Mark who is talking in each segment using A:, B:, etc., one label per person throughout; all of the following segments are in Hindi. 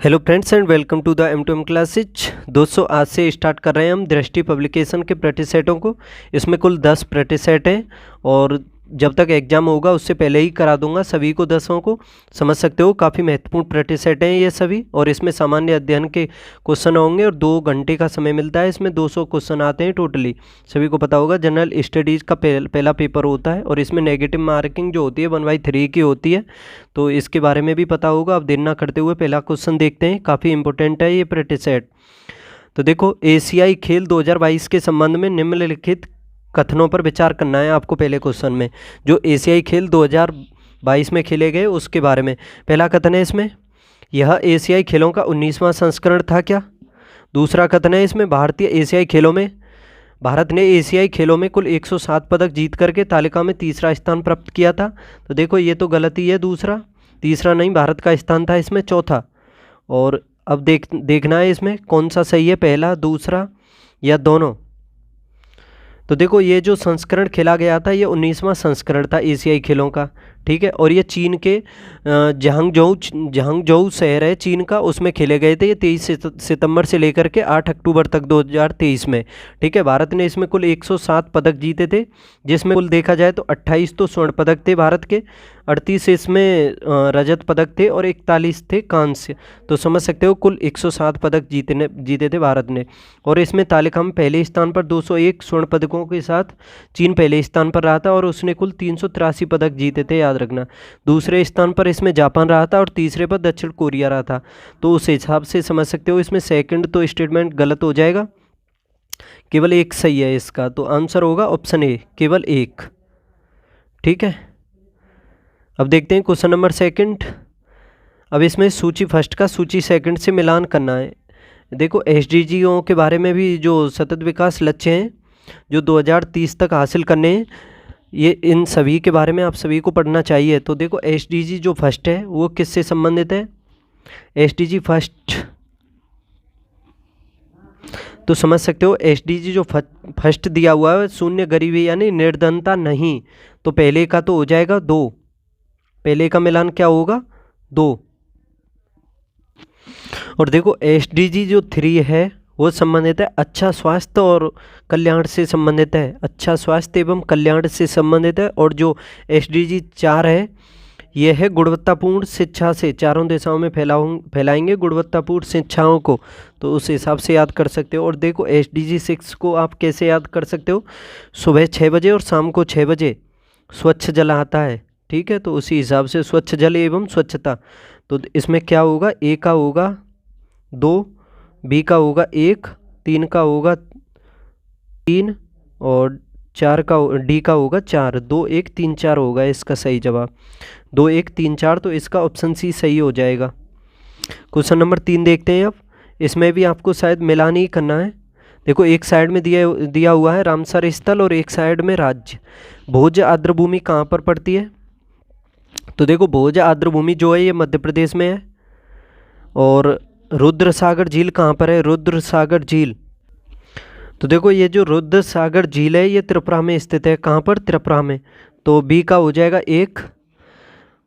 A: Hello friends and welcome to the M2M classes. दोस्तों आज से स्टार्ट कर रहे हैं हम दृष्टि पब्लिकेशन के प्रैक्टिस सेटों को। इसमें कुल 10 प्रैक्टिस सेट हैं और जब तक एग्ज़ाम होगा उससे पहले ही करा दूंगा सभी को 10 को। समझ सकते हो काफ़ी महत्वपूर्ण प्रैक्टिस सेट हैं ये सभी, और इसमें सामान्य अध्ययन के क्वेश्चन होंगे और 2 घंटे का समय मिलता है। इसमें 200 क्वेश्चन आते हैं टोटली। सभी को पता होगा जनरल स्टडीज़ का पहला पेपर होता है और इसमें नेगेटिव मार्किंग जो होती है 1/3 की होती है, तो इसके बारे में भी पता होगा। अब देर ना करते हुए पहला क्वेश्चन देखते हैं, काफ़ी इंपॉर्टेंट है ये प्रैक्टिस सेट। तो देखो, एशियाई खेल 2022 के संबंध में निम्नलिखित कथनों पर विचार करना है आपको। पहले क्वेश्चन में जो एशियाई खेल 2022 में खेले गए उसके बारे में पहला कथन है इसमें, यह एशियाई खेलों का 19वां संस्करण था क्या। दूसरा कथन है इसमें, भारतीय एशियाई खेलों में भारत ने एशियाई खेलों में कुल 107 पदक जीत करके तालिका में तीसरा स्थान प्राप्त किया था। तो देखो ये तो गलती है, तीसरा नहीं, भारत का स्थान था इसमें चौथा। और अब देखना है इसमें कौन सा सही है, पहला, दूसरा या दोनों। तो देखो ये जो संस्करण खेला गया था ये 19वां संस्करण था एशियाई खेलों का, ठीक है। और ये चीन के जहांगझोउ शहर है चीन का, उसमें खेले गए थे ये 23 सितंबर से लेकर के 8 अक्टूबर तक 2023 में, ठीक है। भारत ने इसमें कुल 107 पदक जीते थे, जिसमें कुल देखा जाए तो 28 तो स्वर्ण पदक थे भारत के, 38 इसमें रजत पदक थे और 41 थे कांस्य। तो समझ सकते हो कुल 107 पदक जीते थे भारत ने। और इसमें तालिका में पहले स्थान पर 201 स्वर्ण पदकों के साथ चीन पहले स्थान पर रहा था और उसने कुल 383 पदक जीते थे, याद रखना। दूसरे स्थान पर इसमें जापान रहा था और तीसरे पर दक्षिण कोरिया रहा था। तो उस हिसाब से समझ सकते हो इसमें सेकंड तो स्टेटमेंट गलत हो जाएगा, केवल एक सही है इसका। तो आंसर होगा ऑप्शन ए, केवल एक, ठीक है। अब देखते हैं क्वेश्चन नंबर सेकंड। अब इसमें सूची फर्स्ट का सूची सेकंड से मिलान करना है। देखो SDGs के बारे में भी जो सतत विकास लक्ष्य हैं जो 2030 तक हासिल करने हैं, ये इन सभी के बारे में आप सभी को पढ़ना चाहिए। तो देखो SDG जो फर्स्ट है वो किससे संबंधित है, SDG फर्स्ट, तो समझ सकते हो SDG जो फर्स्ट दिया हुआ है शून्य गरीबी यानी निर्धनता नहीं, तो पहले का तो हो जाएगा 2, पहले का मिलान क्या होगा 2। और देखो SDG जो 3 है वो संबंधित है अच्छा स्वास्थ्य और कल्याण से संबंधित है, अच्छा स्वास्थ्य एवं कल्याण से संबंधित है। और जो SDG 4 है ये है गुणवत्तापूर्ण शिक्षा से, चारों दिशाओं में फैलाएंगे गुणवत्तापूर्ण शिक्षाओं को, तो उस हिसाब से याद कर सकते हो। और देखो SDG 6 को आप कैसे याद कर सकते हो, सुबह 6 बजे और शाम को 6 बजे स्वच्छ जल आता है, ठीक है। तो उसी हिसाब से स्वच्छ जल एवं स्वच्छता, तो इसमें क्या होगा, ए का होगा 2, बी का होगा 1, 3 का होगा 3 और 4 का डी का होगा 4, 2 1 3 4 होगा इसका सही जवाब, 2 1 3 4। तो इसका ऑप्शन सी सही हो जाएगा। क्वेश्चन नंबर 3 देखते हैं। अब इसमें भी आपको शायद मिलान ही करना है। देखो एक साइड में दिया हुआ है रामसर स्थल और एक साइड में राज्य। भोज आर्द्र भूमि कहाँ पर पड़ती है, तो देखो भोज आर्द्र भूमि जो है ये मध्य प्रदेश में है। और रुद्र सागर झील कहाँ पर है, रुद्र सागर झील, तो देखो ये जो रुद्र सागर झील है ये त्रिपुरा में स्थित है, कहाँ पर, त्रिपुरा में। तो बी का हो जाएगा 1।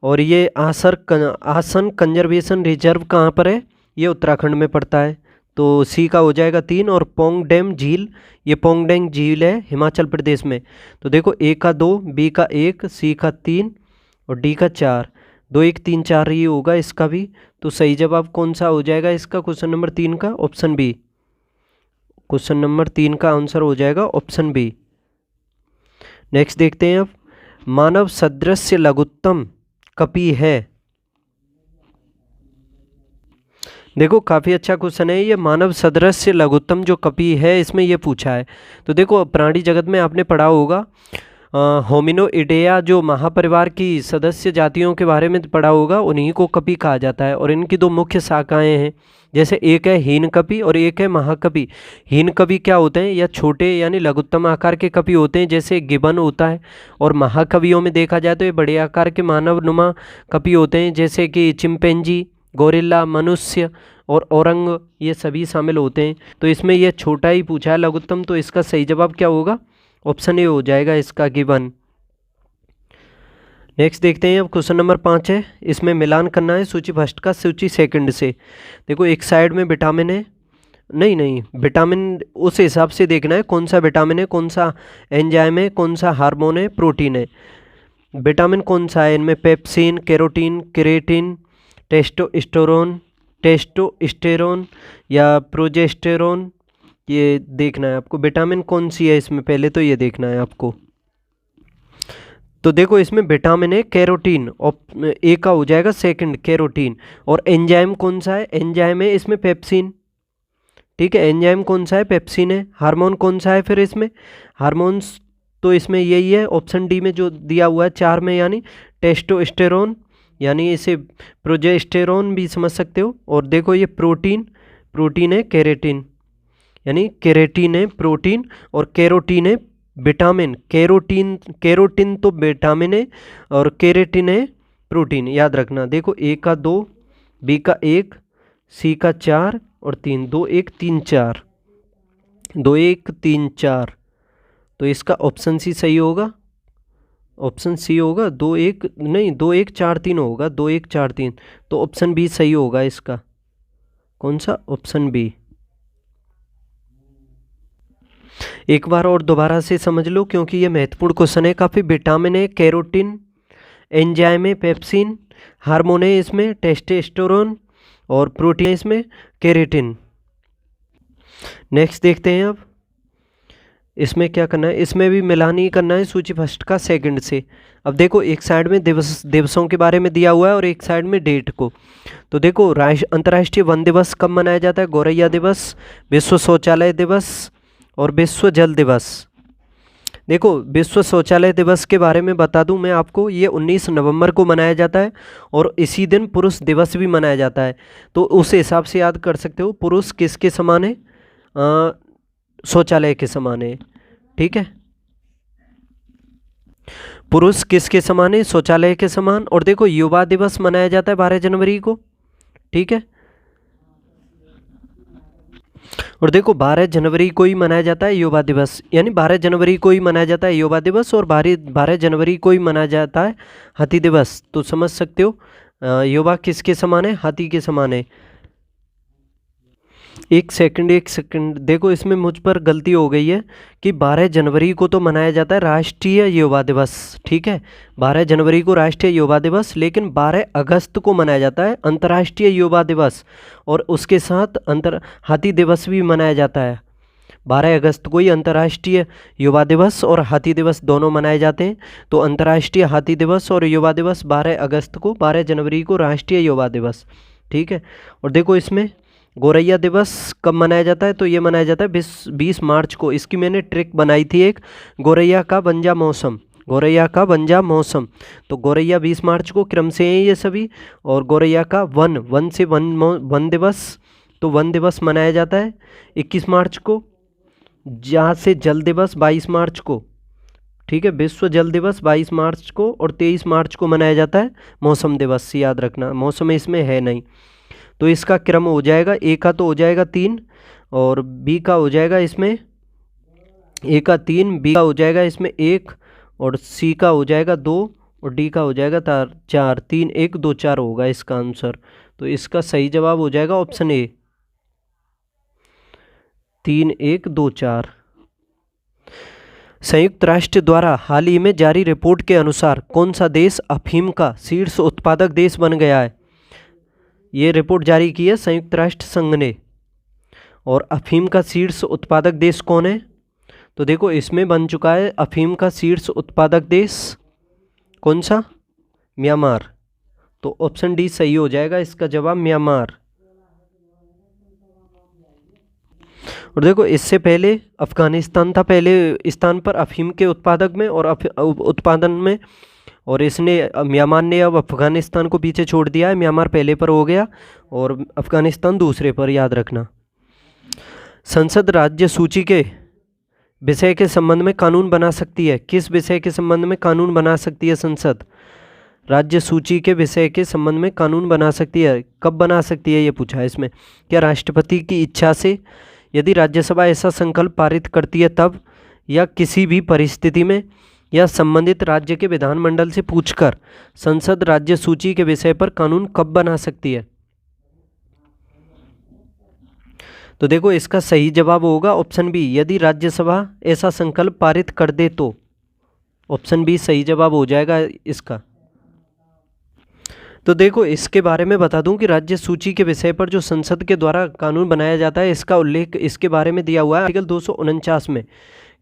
A: और ये आसन कंजर्वेशन रिजर्व कहाँ पर है, ये उत्तराखंड में पड़ता है, तो सी का हो जाएगा 3। और पोंग डैम झील, ये पोंग डैम झील है हिमाचल प्रदेश में। तो देखो ए का 2, बी का 1, सी का 3 और डी का 4, 2 1 3 4 ही होगा इसका भी। तो सही जवाब कौन सा हो जाएगा इसका, क्वेश्चन नंबर 3 का ऑप्शन बी, क्वेश्चन नंबर 3 का आंसर हो जाएगा ऑप्शन बी। नेक्स्ट देखते हैं। अब मानव सदृश्य लघुत्तम कपि है, देखो काफ़ी अच्छा क्वेश्चन है ये, मानव सदृश्य लघुत्तम जो कपि है इसमें ये पूछा है। तो देखो प्राणी जगत में आपने पढ़ा होगा होमिनोइडेया जो महापरिवार की सदस्य जातियों के बारे में पढ़ा होगा, उन्हीं को कपि कहा जाता है। और इनकी 2 मुख्य शाखाएं हैं, जैसे एक है हीन कपि और एक है महाकपि। हीन कवि क्या होते हैं, या छोटे यानी लघुत्तम आकार के कवि होते हैं, जैसे गिबन होता है। और महाकवियों में देखा जाए तो ये बड़े आकार के मानवनुमा कवि होते हैं, जैसे कि चिंपैंजी, गोरिल्ला, मनुष्य और औरंग, ये सभी शामिल होते हैं। तो इसमें यह छोटा ही पूछा है लघुत्तम, तो इसका सही जवाब क्या होगा, ऑप्शन ए हो जाएगा इसका, गिबन। नेक्स्ट देखते हैं अब क्वेश्चन नंबर 5 है, इसमें मिलान करना है सूची फर्स्ट का सूची सेकंड से। देखो एक साइड में विटामिन है, नहीं विटामिन उस हिसाब से देखना है कौन सा विटामिन है, कौन सा एंजाइम है, कौन सा हार्मोन है, प्रोटीन है। विटामिन कौन सा है इनमें, पेप्सिन, कैरोटीन, क्रिएटिन, टेस्टोस्टेरोन या प्रोजेस्टेरोन, ये देखना है आपको। विटामिन कौन सी है इसमें, पहले तो ये देखना है आपको। तो देखो इसमें विटामिन है कैरोटीन, और ए का हो जाएगा सेकंड कैरोटीन। और एंजाइम कौन सा है, एंजाइम है इसमें पेप्सिन, ठीक है, एंजाइम कौन सा है, पेप्सिन है। हार्मोन कौन सा है फिर इसमें, हार्मोन्स तो इसमें यही है ऑप्शन डी में जो दिया हुआ है 4 में, यानी टेस्टोस्टेरोन, यानी इसे प्रोजेस्टेरोन भी समझ सकते हो। और देखो ये प्रोटीन है केरेटिन, यानी केरेटिन है प्रोटीन और कैरोटीन है विटामिन। कैरोटीन तो विटामिन है और केरेटिन है प्रोटीन, याद रखना। देखो ए का 2, बी का 1, सी का 4 और 3, 2 1 3 4, 2 1 3 4। तो इसका ऑप्शन सी सही होगा, ऑप्शन सी होगा। 2 1 नहीं, 2 1 4 3 होगा, 2 1 4 3। तो ऑप्शन बी सही होगा इसका, कौन सा, ऑप्शन बी। एक बार और दोबारा से समझ लो क्योंकि ये महत्वपूर्ण क्वेश्चन है काफ़ी। विटामिन है कैरोटीन, एंजाइम है पेप्सिन, हार्मोन है इसमें टेस्टोस्टेरोन और प्रोटीन है इसमें केरेटिन। नेक्स्ट देखते हैं अब इसमें क्या करना है, इसमें भी मिलान ही करना है सूची फर्स्ट का सेकंड से। अब देखो एक साइड में दिवसों के बारे में दिया हुआ है और एक साइड में डेट को। तो देखो अंतर्राष्ट्रीय वन दिवस कब मनाया जाता है, गौरैया दिवस, विश्व शौचालय दिवस और विश्व जल दिवस। देखो विश्व शौचालय दिवस के बारे में बता दूं मैं आपको, ये 19 नवंबर को मनाया जाता है और इसी दिन पुरुष दिवस भी मनाया जाता है। तो उस हिसाब से याद कर सकते हो पुरुष किसके समान है, शौचालय के समान है, ठीक है, पुरुष किसके समान है, शौचालय के समान। और देखो युवा दिवस मनाया जाता है 12 जनवरी को, ठीक है, और देखो 12 जनवरी को ही मनाया जाता है युवा दिवस, यानी 12 जनवरी को ही मनाया जाता है युवा दिवस और 12 जनवरी को ही मनाया जाता है हाथी दिवस। तो समझ सकते हो युवा किसके समान है, हाथी के समान है। एक सेकंड, देखो इसमें मुझ पर गलती हो गई है कि 12 जनवरी को तो मनाया जाता है राष्ट्रीय युवा दिवस, ठीक है, 12 जनवरी को राष्ट्रीय युवा दिवस, लेकिन 12 अगस्त को मनाया जाता है अंतर्राष्ट्रीय युवा दिवस और उसके साथ हाथी दिवस भी मनाया जाता है। 12 अगस्त को ही अंतर्राष्ट्रीय युवा दिवस और हाथी दिवस दोनों मनाए जाते हैं। तो अंतर्राष्ट्रीय हाथी दिवस और युवा दिवस 12 अगस्त को, 12 जनवरी को राष्ट्रीय युवा दिवस, ठीक है। और देखो इसमें गौरैया दिवस कब मनाया जाता है, तो ये मनाया जाता है 20 मार्च को। इसकी मैंने ट्रिक बनाई थी एक, गौरैया का बंजा मौसम, गौरैया का बंजा मौसम। तो गौरैया 20 मार्च को क्रम से हैं ये सभी, और गौरैया का वन से वन दिवस, तो वन दिवस मनाया जाता है 21 मार्च को। जहाँ से जल दिवस 22 मार्च को, ठीक है, विश्व जल दिवस 22 मार्च को और 23 मार्च को मनाया जाता है मौसम दिवस, याद रखना, मौसम इसमें है नहीं। तो इसका क्रम हो जाएगा, ए का तो हो जाएगा 3 और बी का हो जाएगा इसमें, ए का 3, बी का हो जाएगा इसमें 1 और सी का हो जाएगा 2 और डी का हो जाएगा 4, 3 1 2 4 होगा इसका आंसर। तो इसका सही जवाब हो जाएगा ऑप्शन ए, 3 1 2 4। संयुक्त राष्ट्र द्वारा हाल ही में जारी रिपोर्ट के अनुसार कौन सा देश अफीम का शीर्ष उत्पादक देश बन गया है। ये रिपोर्ट जारी की है संयुक्त राष्ट्र संघ ने, और अफीम का शीर्ष उत्पादक देश कौन है। तो देखो इसमें बन चुका है अफीम का शीर्ष उत्पादक देश कौन सा, म्यांमार। तो ऑप्शन डी सही हो जाएगा इसका जवाब, म्यांमार। और देखो इससे पहले अफगानिस्तान था पहले स्थान पर अफीम के उत्पादक में और उत्पादन में, और इसने म्यांमार ने अब अफगानिस्तान को पीछे छोड़ दिया है, म्यांमार पहले पर हो गया और अफगानिस्तान दूसरे पर, याद रखना। संसद राज्य सूची के विषय के संबंध में कानून बना सकती है, किस विषय के संबंध में कानून बना सकती है संसद, राज्य सूची के विषय के संबंध में कानून बना सकती है। कब बना सकती है ये पूछा है इसमें, क्या राष्ट्रपति की इच्छा से, यदि राज्यसभा ऐसा संकल्प पारित करती है तब, या किसी भी परिस्थिति में, या संबंधित राज्य के विधानमंडल से पूछकर संसद राज्य सूची के विषय पर कानून कब बना सकती है? तो देखो इसका सही जवाब होगा ऑप्शन बी, यदि राज्यसभा ऐसा संकल्प पारित कर दे तो। ऑप्शन बी सही जवाब हो जाएगा इसका। तो देखो इसके बारे में बता दूं कि राज्य सूची के विषय पर जो संसद के द्वारा कानून बनाया जाता है, इसका उल्लेख इसके बारे में दिया हुआ है आर्टिकल 249 में,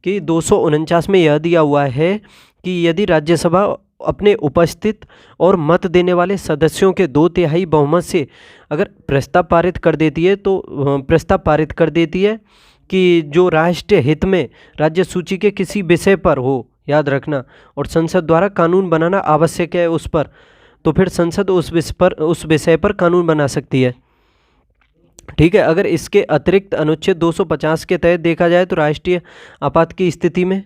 A: कि 249 में यह दिया हुआ है कि यदि राज्यसभा अपने उपस्थित और मत देने वाले सदस्यों के 2/3 बहुमत से अगर प्रस्ताव पारित कर देती है, तो प्रस्ताव पारित कर देती है कि जो राष्ट्रीय हित में राज्य सूची के किसी विषय पर हो, याद रखना, और संसद द्वारा कानून बनाना आवश्यक है उस पर, तो फिर संसद उस विषय पर कानून बना सकती है। ठीक है। अगर इसके अतिरिक्त अनुच्छेद 250 के तहत देखा जाए तो राष्ट्रीय आपात की स्थिति में,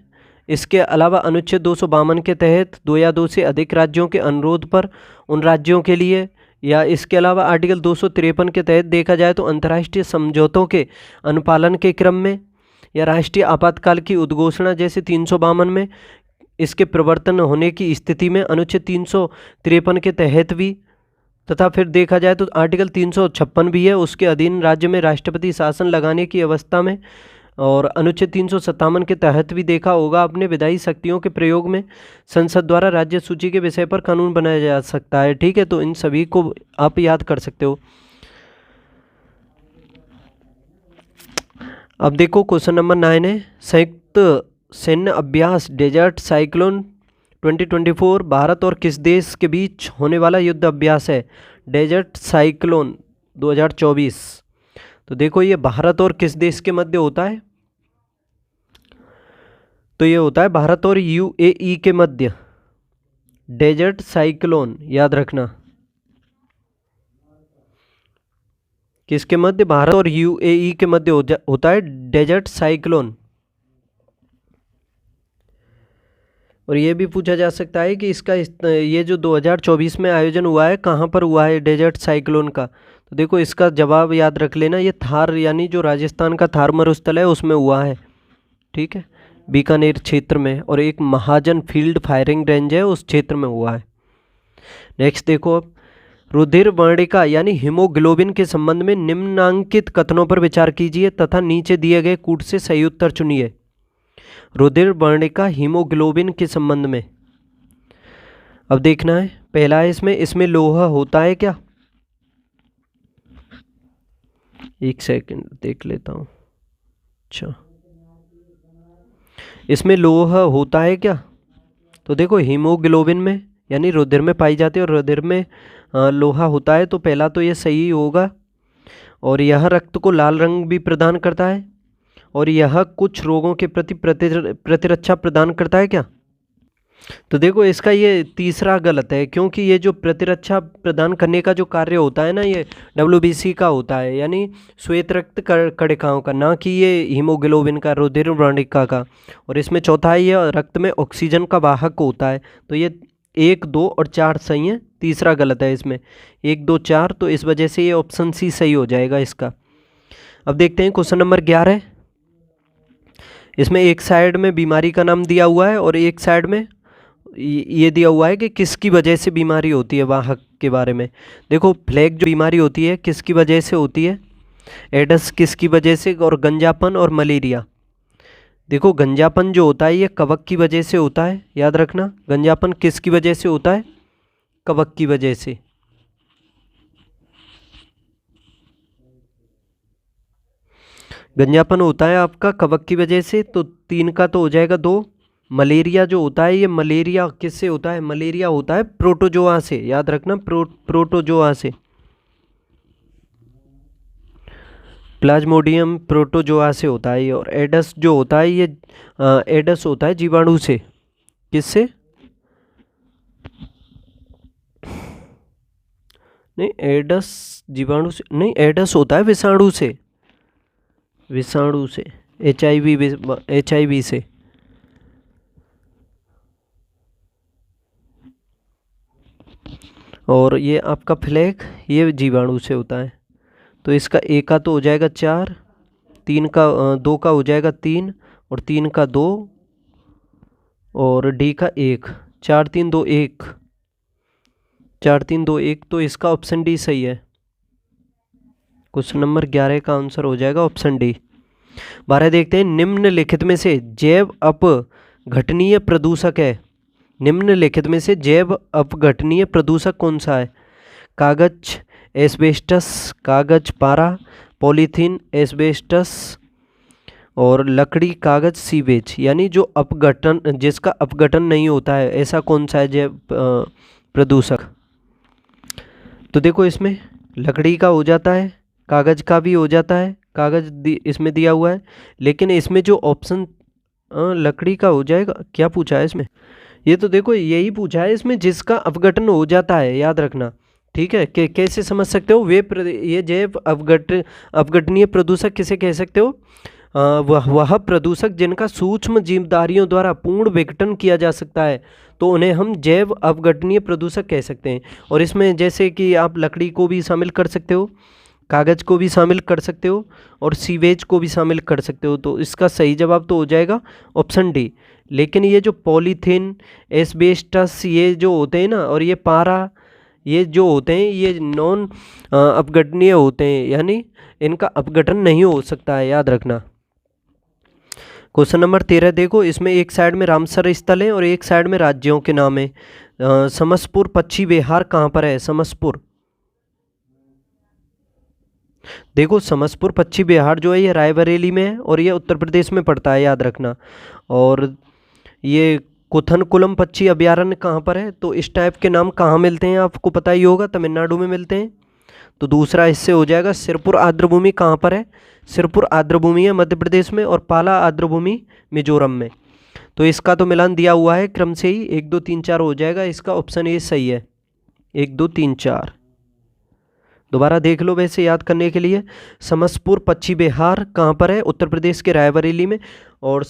A: इसके अलावा अनुच्छेद 252 के तहत 2 या 2 से अधिक राज्यों के अनुरोध पर उन राज्यों के लिए, या इसके अलावा आर्टिकल 253 के तहत देखा जाए तो अंतर्राष्ट्रीय समझौतों के अनुपालन के क्रम में, या राष्ट्रीय आपातकाल की उद्घोषणा जैसे 352 में इसके प्रवर्तन होने की स्थिति में अनुच्छेद 353 के तहत भी, तथा फिर देखा जाए तो आर्टिकल 356 भी है, उसके अधीन राज्य में राष्ट्रपति शासन लगाने की अवस्था में, और अनुच्छेद 357 के तहत भी देखा होगा अपने विधायी शक्तियों के प्रयोग में संसद द्वारा राज्य सूची के विषय पर कानून बनाया जा सकता है। ठीक है, तो इन सभी को आप याद कर सकते हो। अब देखो क्वेश्चन नंबर 9 है, संयुक्त सैन्य अभ्यास डेजर्ट साइक्लोन 2024 भारत और किस देश के बीच होने वाला युद्ध अभ्यास है? Desert cyclone 2024। तो देखो ये भारत और किस देश के मध्य होता है? तो ये होता है भारत और यूएई के मध्य। डेजर्ट साइक्लोन याद रखना, किसके मध्य? भारत और यूएई के मध्य होता है डेजर्ट साइक्लोन। और ये भी पूछा जा सकता है कि इसका ये जो 2024 में आयोजन हुआ है कहाँ पर हुआ है डेजर्ट साइक्लोन का? तो देखो इसका जवाब याद रख लेना, ये थार यानी जो राजस्थान का थार मरुस्थल है उसमें हुआ है। ठीक है, बीकानेर क्षेत्र में, और एक महाजन फील्ड फायरिंग रेंज है उस क्षेत्र में हुआ है। नेक्स्ट देखो अब, रुधिर वर्णिका यानी हीमोग्लोबिन के संबंध में निम्नांकित कथनों पर विचार कीजिए तथा नीचे दिए गए कूट से सही उत्तर चुनिए। रुधिर वर्णिका हीमोग्लोबिन के संबंध में अब देखना है, पहला है इसमें लोहा होता है क्या? एक सेकंड देख लेता हूँ। अच्छा, इसमें लोहा होता है क्या? तो देखो हीमोग्लोबिन में यानी रुधिर में पाई जाती है, और रुधिर में लोहा होता है, तो पहला तो ये सही होगा। और यह रक्त को लाल रंग भी प्रदान करता है, और यह कुछ रोगों के प्रति प्रतिरक्षा प्रदान करता है क्या? तो देखो इसका ये तीसरा गलत है, क्योंकि ये जो प्रतिरक्षा प्रदान करने का जो कार्य होता है ना, ये WBC का होता है, यानी श्वेत रक्त कणिकाओं का, ना कि ये हीमोग्लोबिन का, रुधिर वर्णिका का। और इसमें चौथा है, ये रक्त में ऑक्सीजन का वाहक होता है। तो ये 1, 2 और 4 सही है, तीसरा गलत है इसमें 1, 2, 4, तो इस वजह से ये ऑप्शन सी सही हो जाएगा इसका। अब देखते हैं क्वेश्चन नंबर 11। इसमें एक साइड में बीमारी का नाम दिया हुआ है और एक साइड में ये दिया हुआ है कि किसकी वजह से बीमारी होती है, वाहक के बारे में। देखो फ्लैग जो बीमारी होती है किसकी वजह से होती है? एडस किसकी वजह से? और गंजापन और मलेरिया। देखो गंजापन जो होता है ये कवक की वजह से होता है, याद रखना। गंजापन किसकी वजह से होता है? कवक की वजह से। गंजापन होता है आपका कवक की वजह से, तो 3 का तो हो जाएगा 2। मलेरिया जो होता है, ये मलेरिया किससे होता है? मलेरिया होता है प्रोटोजोआ से, याद रखना, प्रोटोजोआ से। प्लाज्मोडियम प्रोटोजोआ से होता है ये। और एडस जो होता है ये एडस होता है जीवाणु से। किससे? नहीं, एडस जीवाणु से नहीं, एडस होता है विषाणु से, विषाणु से, HIV से। और ये आपका फ्लैग ये जीवाणु से होता है। तो इसका एक का तो हो जाएगा 4, 3 का 2 का हो जाएगा 3, और 3 का 2, और डी का 1, 4 3 2 1, 4 3 2 1, तो इसका ऑप्शन डी सही है। क्वेश्चन नंबर 11 का आंसर हो जाएगा ऑप्शन डी। 12 देखते हैं, निम्नलिखित में से जैव अपघटनीय प्रदूषक है। निम्नलिखित में से जैव अपघटनीय प्रदूषक कौन सा है? कागज, एस्बेस्टस, कागज, पारा, पॉलीथीन, एस्बेस्टस और लकड़ी, कागज, सीवेज। यानी जो अपघटन, जिसका अपघटन नहीं होता है, ऐसा कौन सा है जैव प्रदूषक? तो देखो इसमें लकड़ी का हो जाता है, कागज का भी हो जाता है, कागज इसमें दिया हुआ है, लेकिन इसमें जो ऑप्शन लकड़ी का हो जाएगा। क्या पूछा है इसमें? ये तो देखो यही पूछा है इसमें, जिसका अपघटन हो जाता है, याद रखना। ठीक है, कैसे समझ सकते हो? ये जैव अपघटनीय प्रदूषक किसे कह सकते हो? वह प्रदूषक जिनका सूक्ष्म जीवधारियों द्वारा पूर्ण विघटन किया जा सकता है, तो उन्हें हम जैव अपघटनीय प्रदूषक कह सकते हैं। और इसमें जैसे कि आप लकड़ी को भी शामिल कर सकते हो, कागज़ को भी शामिल कर सकते हो और सीवेज को भी शामिल कर सकते हो। तो इसका सही जवाब तो हो जाएगा ऑप्शन डी। लेकिन ये जो पॉलीथीन, एस्बेस्टस, ये जो होते हैं ना, और ये पारा, ये जो होते हैं, ये नॉन अपघटनीय होते हैं, यानी इनका अपघटन नहीं हो सकता है, याद रखना। क्वेश्चन नंबर 13 देखो, इसमें एक साइड में रामसर स्थल है और एक साइड में राज्यों के नाम है। समसपुर पश्चिम बिहार कहाँ पर है? समसपुर, देखो समसपुर पश्चिम बिहार जो है ये रायबरेली में है और ये उत्तर प्रदेश में पड़ता है, याद रखना। और ये कुथनकुलम पक्षी अभयारण्य कहाँ पर है? तो इस टाइप के नाम कहाँ मिलते हैं आपको पता ही होगा, तमिलनाडु में मिलते हैं। तो दूसरा इससे हो जाएगा। सिरपुर आर्द्रभूमि कहाँ पर है? सिरपुर आर्द्रभूमि है मध्य प्रदेश में और पाला आर्द्रभूमि मिजोरम में। तो इसका तो मिलान दिया हुआ है क्रम से ही, 1 2 3 4 हो जाएगा। इसका ऑप्शन ए सही है, 1 2 3 4। दोबारा देख लो वैसे याद करने के लिए। समसपुर पश्चिम बिहार कहाँ पर है? उत्तर प्रदेश के रायबरेली में। और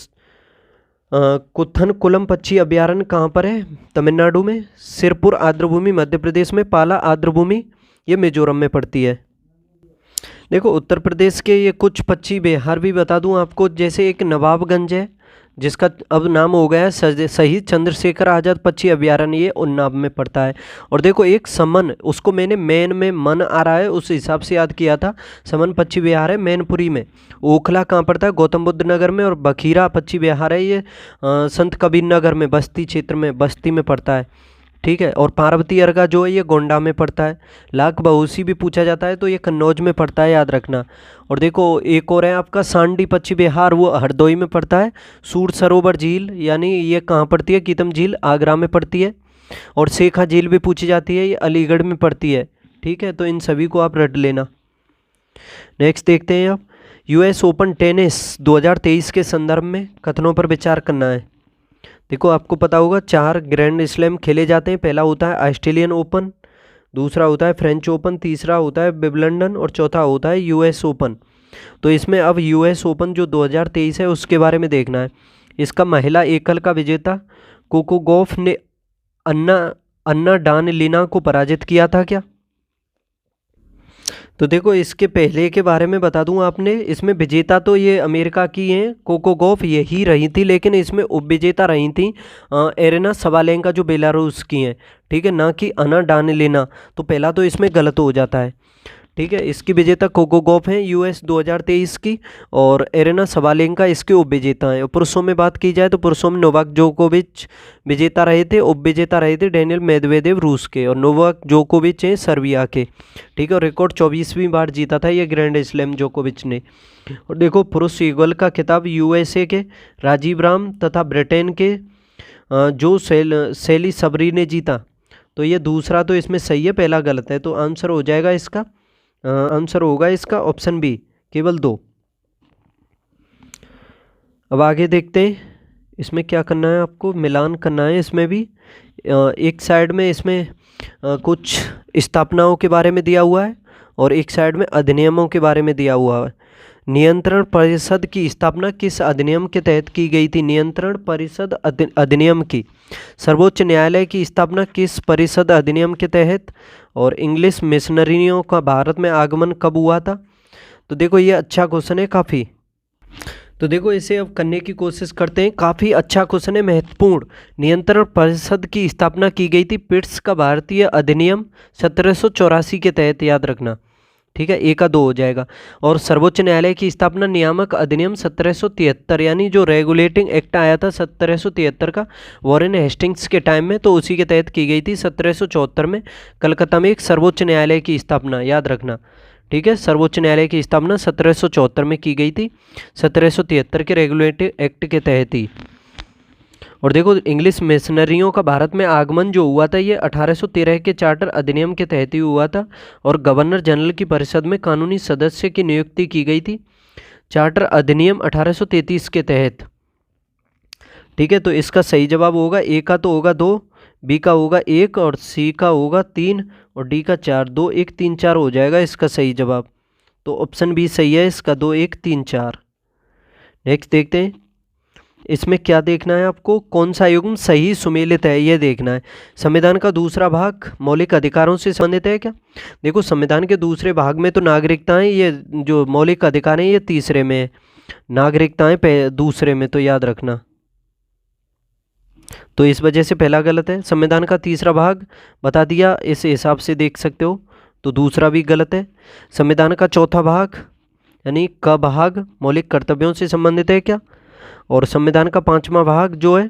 A: कुथनकुलम पक्षी अभयारण्य कहाँ पर है? तमिलनाडु में। सिरपुर आर्द्रभूमि मध्य प्रदेश में। पाला आर्द्रभूमि ये मिजोरम में पड़ती है। देखो उत्तर प्रदेश के ये कुछ पक्षी बिहार भी बता दूं आपको, जैसे एक नवाबगंज है जिसका अब नाम हो गया है शहीद चंद्रशेखर आज़ाद पक्षी अभयारण्य, ये उन्नाव में पड़ता है। और देखो एक समन, उसको मैंने मैन में मन आ रहा है उस हिसाब से याद किया था। समन पक्षी विहार है मैनपुरी में। ओखला कहाँ पड़ता है? गौतम बुद्ध नगर में। और बखीरा पक्षी विहार है ये संत कबीर नगर में, बस्ती क्षेत्र में, बस्ती में पड़ता है। ठीक है। और पार्वती अर्गा जो है ये गोंडा में पड़ता है। लाख बहूसी भी पूछा जाता है तो ये कन्नौज में पड़ता है, याद रखना। और देखो एक और है आपका सांडी पक्षी विहार, वो हरदोई में पड़ता है। सूर सरोवर झील यानी ये कहाँ पड़ती है? कीतम झील आगरा में पड़ती है। और शेखा झील भी पूछी जाती है, ये अलीगढ़ में पड़ती है। ठीक है, तो इन सभी को आप रट लेना। नेक्स्ट देखते हैं आप, US ओपन टेनिस 2023 के संदर्भ में कथनों पर विचार करना है। देखो आपको पता होगा 4 ग्रैंड स्लैम खेले जाते हैं। पहला होता है ऑस्ट्रेलियन ओपन, दूसरा होता है फ्रेंच ओपन, तीसरा होता है विंबलडन और चौथा होता है US ओपन। तो इसमें अब US ओपन जो 2023 है उसके बारे में देखना है। इसका महिला एकल का विजेता कोको गॉफ ने अन्ना डानलिना को पराजित किया था क्या? तो देखो इसके पहले के बारे में बता दूं आपने, इसमें विजेता तो ये अमेरिका की हैं, कोको गॉफ यही रही थी, लेकिन इसमें उपविजेता रही थी एरेना सबालेंका जो बेलारूस की हैं। ठीक है, ना कि अन्ना डानलिना। तो पहला तो इसमें गलत हो जाता है। ठीक है, इसकी विजेता कोको गॉफ हैं US 2023 की, और एरेना सबालेंका इसके उपविजेता हैं। पुरुषों में बात की जाए तो पुरुषों में नोवाक जोकोविच विजेता रहे थे, उपविजेता रहे थे डेनियल मेदवेदेव रूस के, और नोवाक जोकोविच हैं सर्बिया के। ठीक है, और रिकॉर्ड 24वीं बार जीता था ये ग्रैंड स्लैम जोकोविच ने। और देखो पुरुष युगल का खिताब USA के राजीव राम तथा ब्रिटेन के जो सेली सबरी ने जीता। तो ये दूसरा तो इसमें सही है, पहला गलत है। तो आंसर हो जाएगा इसका, आंसर होगा इसका ऑप्शन बी, केवल 2। अब आगे देखते हैं इसमें क्या करना है, आपको मिलान करना है। इसमें भी एक साइड में इसमें कुछ स्थापनाओं के बारे में दिया हुआ है और एक साइड में अधिनियमों के बारे में दिया हुआ है। नियंत्रण परिषद की स्थापना किस अधिनियम के तहत की गई थी? नियंत्रण परिषद अधिनियम की। सर्वोच्च न्यायालय की स्थापना किस परिषद अधिनियम के तहत? और इंग्लिश मिशनरियों का भारत में आगमन कब हुआ था? तो देखो ये अच्छा क्वेश्चन है काफ़ी। तो देखो इसे अब करने की कोशिश करते हैं। काफ़ी अच्छा क्वेश्चन है, महत्वपूर्ण। नियंत्रण परिषद की स्थापना की गई थी पिट्स का भारतीय अधिनियम 1784 के तहत, याद रखना। ठीक है, ए का 2 हो जाएगा। और सर्वोच्च न्यायालय की स्थापना नियामक अधिनियम 1773, यानी जो रेगुलेटिंग एक्ट आया था 1773 का वॉरेन हेस्टिंग्स के टाइम में, तो उसी के तहत की गई थी 1774 में। कलकत्ता में एक सर्वोच्च न्यायालय की स्थापना, याद रखना। ठीक है, सर्वोच्च न्यायालय की स्थापना 1774 में की गई थी, 1773 के रेगुलेटिव एक्ट के तहत ही। और देखो इंग्लिश मिशनरियों का भारत में आगमन जो हुआ था ये 1813 के चार्टर अधिनियम के तहत ही हुआ था। और गवर्नर जनरल की परिषद में कानूनी सदस्य की नियुक्ति की गई थी चार्टर अधिनियम 1833 के तहत। ठीक है, तो इसका सही जवाब होगा, ए का तो होगा 2, बी का होगा 1 और सी का होगा 3 और डी का 4। 2 1 3 4 हो जाएगा इसका सही जवाब। तो ऑप्शन बी सही है इसका, 2 1 3 4। नेक्स्ट देखते हैं, इसमें क्या देखना है आपको, कौन सा युग्म सही सुमेलित है ये देखना है। संविधान का दूसरा भाग मौलिक अधिकारों से संबंधित है क्या? देखो संविधान के दूसरे भाग में तो नागरिकताएं, ये जो मौलिक अधिकार हैं ये तीसरे में है, नागरिकताएं दूसरे में, तो याद रखना। तो इस वजह से पहला गलत है। संविधान का तीसरा भाग बता दिया, इस हिसाब से देख सकते हो, तो दूसरा भी गलत है। संविधान का चौथा भाग यानी क भाग मौलिक कर्तव्यों से संबंधित है क्या? और संविधान का पांचवा भाग जो है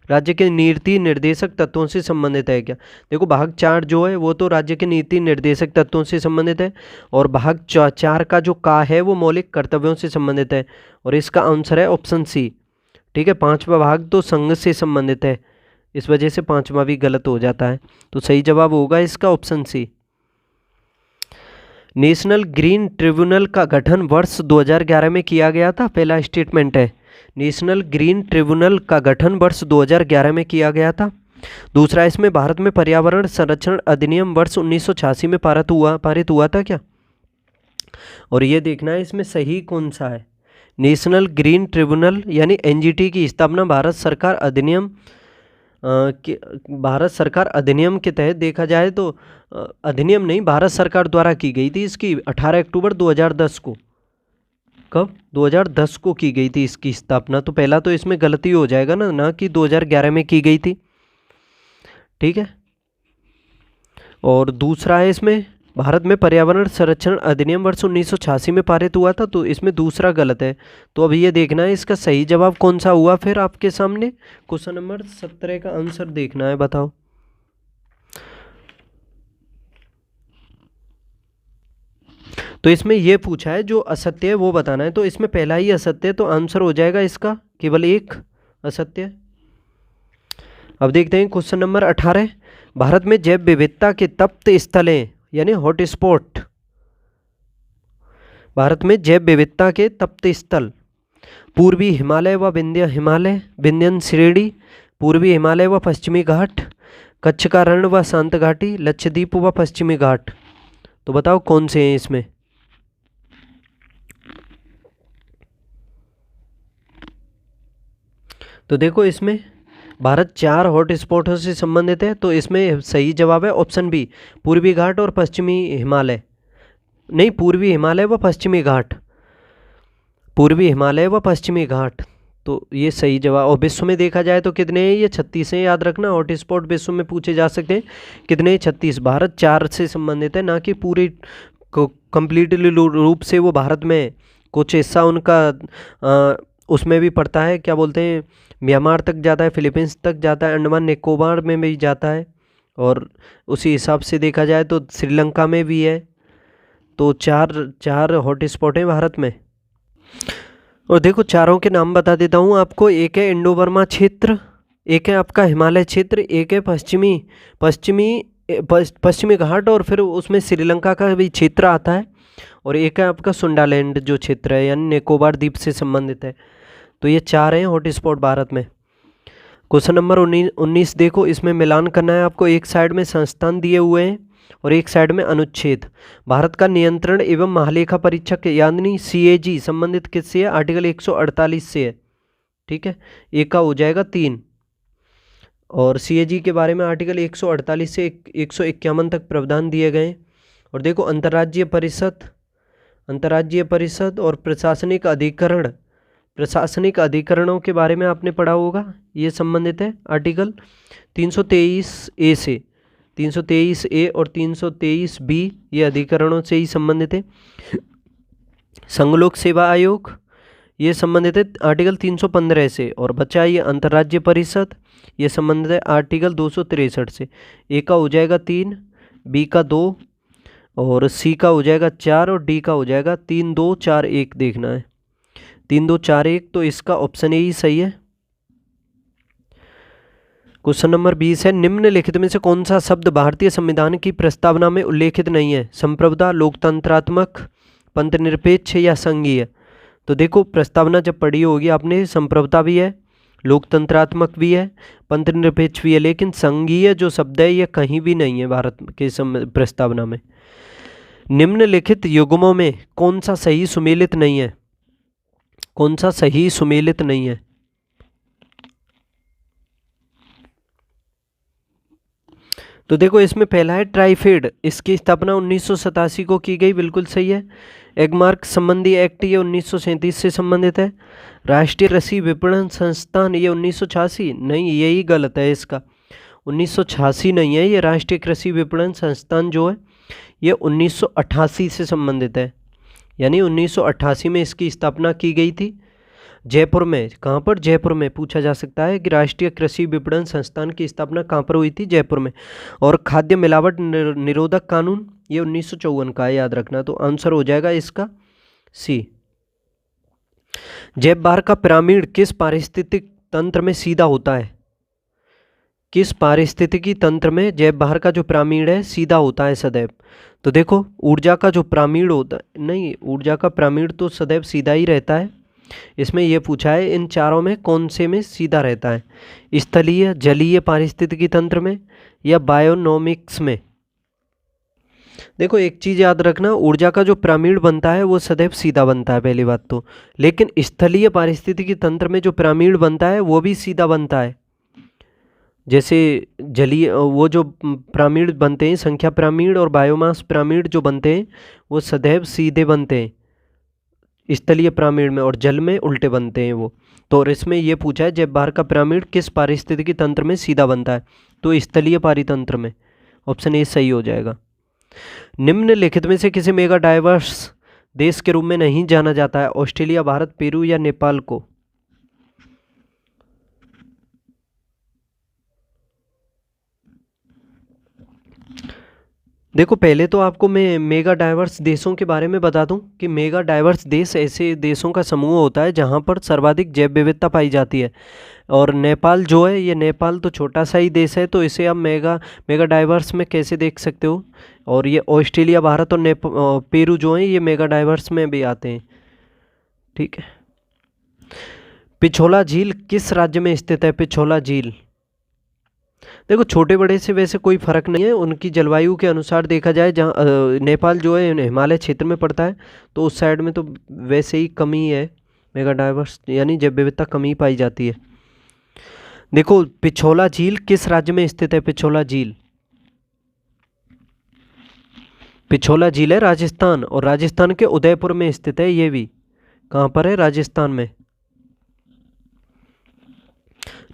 A: राज्य के नीति निर्देशक तत्वों से संबंधित है क्या? देखो भाग 4 जो है वो तो राज्य के नीति निर्देशक तत्वों से संबंधित है, और भाग 4 का जो का है वो मौलिक कर्तव्यों से संबंधित है, और इसका आंसर है ऑप्शन सी। ठीक है, पांचवा भाग तो संघ से संबंधित है, इस वजह से पांचवा भी गलत हो जाता है, तो सही जवाब होगा इसका option C. National green tribunal का गठन वर्ष 2011 में किया गया था, पहला स्टेटमेंट है। नेशनल ग्रीन ट्रिब्यूनल का गठन वर्ष 2011 में किया गया था। दूसरा, इसमें भारत में पर्यावरण संरक्षण अधिनियम वर्ष 1986 में पारित हुआ था क्या? और ये देखना है इसमें सही कौन सा है। नेशनल ग्रीन ट्रिब्यूनल यानी एनजीटी की स्थापना भारत सरकार अधिनियम के तहत देखा जाए तो अधिनियम नहीं, भारत सरकार द्वारा की गई थी इसकी 18 अक्टूबर 2010 को। कब? 2010 को की गई थी इसकी स्थापना, तो पहला तो इसमें गलती हो जाएगा ना कि 2011 में की गई थी। ठीक है, और दूसरा है इसमें भारत में पर्यावरण संरक्षण अधिनियम वर्ष 1986 में पारित हुआ था, तो इसमें दूसरा गलत है। तो अब ये देखना है इसका सही जवाब कौन सा हुआ। फिर आपके सामने क्वेश्चन नंबर 17 का आंसर देखना है, बताओ। तो इसमें यह पूछा है जो असत्य है वो बताना है, तो इसमें पहला ही असत्य है, तो आंसर हो जाएगा इसका केवल एक असत्य। अब देखते हैं क्वेश्चन नंबर 18, भारत में जैव विविधता के तप्त स्थलें यानी हॉटस्पॉट, भारत में जैव विविधता के तप्त स्थल पूर्वी हिमालय व विंध्यन श्रेणी, पूर्वी हिमालय व पश्चिमी घाट, कच्छ का रण व शांत घाटी, लक्षद्वीप व पश्चिमी घाट। तो बताओ कौन से हैं इसमें? तो देखो इसमें भारत 4 हॉटस्पॉटों से संबंधित है, तो इसमें सही जवाब है ऑप्शन बी, पूर्वी घाट और पश्चिमी हिमालय। नहीं, पूर्वी हिमालय व पश्चिमी घाट, पूर्वी हिमालय व पश्चिमी घाट, तो ये सही जवाब। और विश्व में देखा जाए तो कितने हैं? ये 36 हैं, याद रखना। हॉटस्पॉट विश्व में पूछे जा सकते हैं, कितने? 36। भारत 4 से संबंधित है, ना कि पूरी कंप्लीटली रूप से वो भारत में कुछ हिस्सा उनका उसमें भी पड़ता है, क्या बोलते हैं, म्यांमार तक जाता है, फिलीपींस तक जाता है, अंडमान निकोबार में भी जाता है, और उसी हिसाब से देखा जाए तो श्रीलंका में भी है। तो चार हॉटस्पॉट हैं भारत में। और देखो चारों के नाम बता देता हूँ आपको। एक है इंडो बर्मा क्षेत्र, एक है आपका हिमालय क्षेत्र, एक है पश्चिमी घाट, और फिर उसमें श्रीलंका का भी क्षेत्र आता है, और एक है आपका सुंडालैंड जो क्षेत्र है यानी निकोबार द्वीप से संबंधित है। तो ये 4 हैं हॉटस्पॉट भारत में। क्वेश्चन नंबर 19 देखो, इसमें मिलान करना है आपको। एक साइड में संस्थान दिए हुए हैं और एक साइड में अनुच्छेद। भारत का नियंत्रण एवं महालेखा परीक्षक यानी CAG संबंधित किससे है? आर्टिकल 148 से है। ठीक है, एक का हो जाएगा 3, और CAG के बारे में आर्टिकल 148 से 151 तक प्रावधान दिए गए। और देखो अंतर्राज्यीय परिषद और प्रशासनिक अधिकरण प्रशासनिक अधिकरणों के बारे में आपने पढ़ा होगा, ये संबंधित है आर्टिकल 323A से। 323A और 323B ये अधिकरणों से ही संबंधित है। संघ लोक सेवा आयोग ये संबंधित है आर्टिकल 315 से। और बचा ये अंतर्राज्य परिषद, ये संबंधित है आर्टिकल 263 से। ए का हो जाएगा 3, बी का 2 और सी का हो जाएगा 4 और डी का हो जाएगा 3 2 4 1 देखना है। 3 2 4 1, तो इसका ऑप्शन ए ही सही है। क्वेश्चन नंबर 20 है, निम्नलिखित में से कौन सा शब्द भारतीय संविधान की प्रस्तावना में उल्लेखित नहीं है? संप्रभुता, लोकतंत्रात्मक, पंथनिरपेक्ष या संघीय? तो देखो, प्रस्तावना जब पढ़ी होगी आपने, संप्रभुता भी है, लोकतंत्रात्मक भी है, पंथनिरपेक्ष भी है, लेकिन संघीय जो शब्द है ये कहीं भी नहीं है भारत के प्रस्तावना में। निम्नलिखित युग्मों में कौन सा सही सुमेलित नहीं है? कौन सा सही सुमेलित नहीं है? तो देखो, इसमें पहला है ट्राइफेड, इसकी स्थापना 1987 को की गई, बिल्कुल सही है। एगमार्क संबंधी एक्ट ये 1937 से संबंधित है। राष्ट्रीय कृषि विपणन संस्थान ये 1986, नहीं, यही गलत है इसका। 1986 नहीं है, ये राष्ट्रीय कृषि विपणन संस्थान जो है ये 1988 से संबंधित है, यानी 1988 में इसकी स्थापना की गई थी जयपुर में। कहाँ पर? जयपुर में। पूछा जा सकता है कि राष्ट्रीय कृषि विपणन संस्थान की स्थापना कहाँ पर हुई थी? जयपुर में। और खाद्य मिलावट निरोधक कानून ये 1954 का है, याद रखना। तो आंसर हो जाएगा इसका सी। जैव भार का पिरामिड किस पारिस्थितिक तंत्र में सीधा होता है? किस पारिस्थितिकी तंत्र में जैव भार का जो पिरामिड है सीधा होता है सदैव? तो देखो, ऊर्जा का जो पिरामिड होता है, नहीं, ऊर्जा का पिरामिड तो सदैव सीधा ही रहता है। इसमें यह पूछा है इन चारों में कौन से में सीधा रहता है? स्थलीय, जलीय पारिस्थितिकी तंत्र में या बायोनोमिक्स में? देखो, एक चीज़ याद रखना, ऊर्जा का जो पिरामिड बनता है वो सदैव सीधा बनता है, पहली बात तो। लेकिन स्थलीय पारिस्थितिकी तंत्र में जो पिरामिड बनता है वो भी सीधा बनता है। जैसे जलीय वो जो पिरामिड बनते हैं, संख्या पिरामिड और बायोमास पिरामिड जो बनते हैं वो सदैव सीधे बनते हैं स्थलीय पिरामिड में, और जल में उल्टे बनते हैं वो। तो और इसमें ये पूछा है जैव भार का पिरामिड किस पारिस्थितिकी तंत्र में सीधा बनता है? तो स्थलीय पारितंत्र में। ऑप्शन ए सही हो जाएगा। निम्नलिखित में से किसी मेगा डाइवर्स देश के रूप में नहीं जाना जाता है? ऑस्ट्रेलिया, भारत, पेरू या नेपाल को? देखो, पहले तो आपको मैं मेगा डाइवर्स देशों के बारे में बता दूं कि मेगा डाइवर्स देश ऐसे देशों का समूह होता है जहां पर सर्वाधिक जैव विविधता पाई जाती है। और नेपाल जो है, ये नेपाल तो छोटा सा ही देश है, तो इसे आप मेगा डाइवर्स में कैसे देख सकते हो। और ये ऑस्ट्रेलिया, भारत और पेरू जो हैं ये मेगा डाइवर्स में भी आते हैं। ठीक है। पिछोला झील किस राज्य में स्थित है? पिछोला झील, देखो, छोटे बड़े से वैसे कोई फ़र्क नहीं है, उनकी जलवायु के अनुसार देखा जाए। जहाँ नेपाल जो है हिमालय क्षेत्र में पड़ता है, तो उस साइड में तो वैसे ही कमी है मेगा डाइवर्स, यानी जैव विविधता कमी पाई जाती है। देखो, पिछोला झील किस राज्य में स्थित है? पिछोला झील, पिछोला झील है राजस्थान, और राजस्थान के उदयपुर में स्थित है। ये भी कहाँ पर है? राजस्थान में।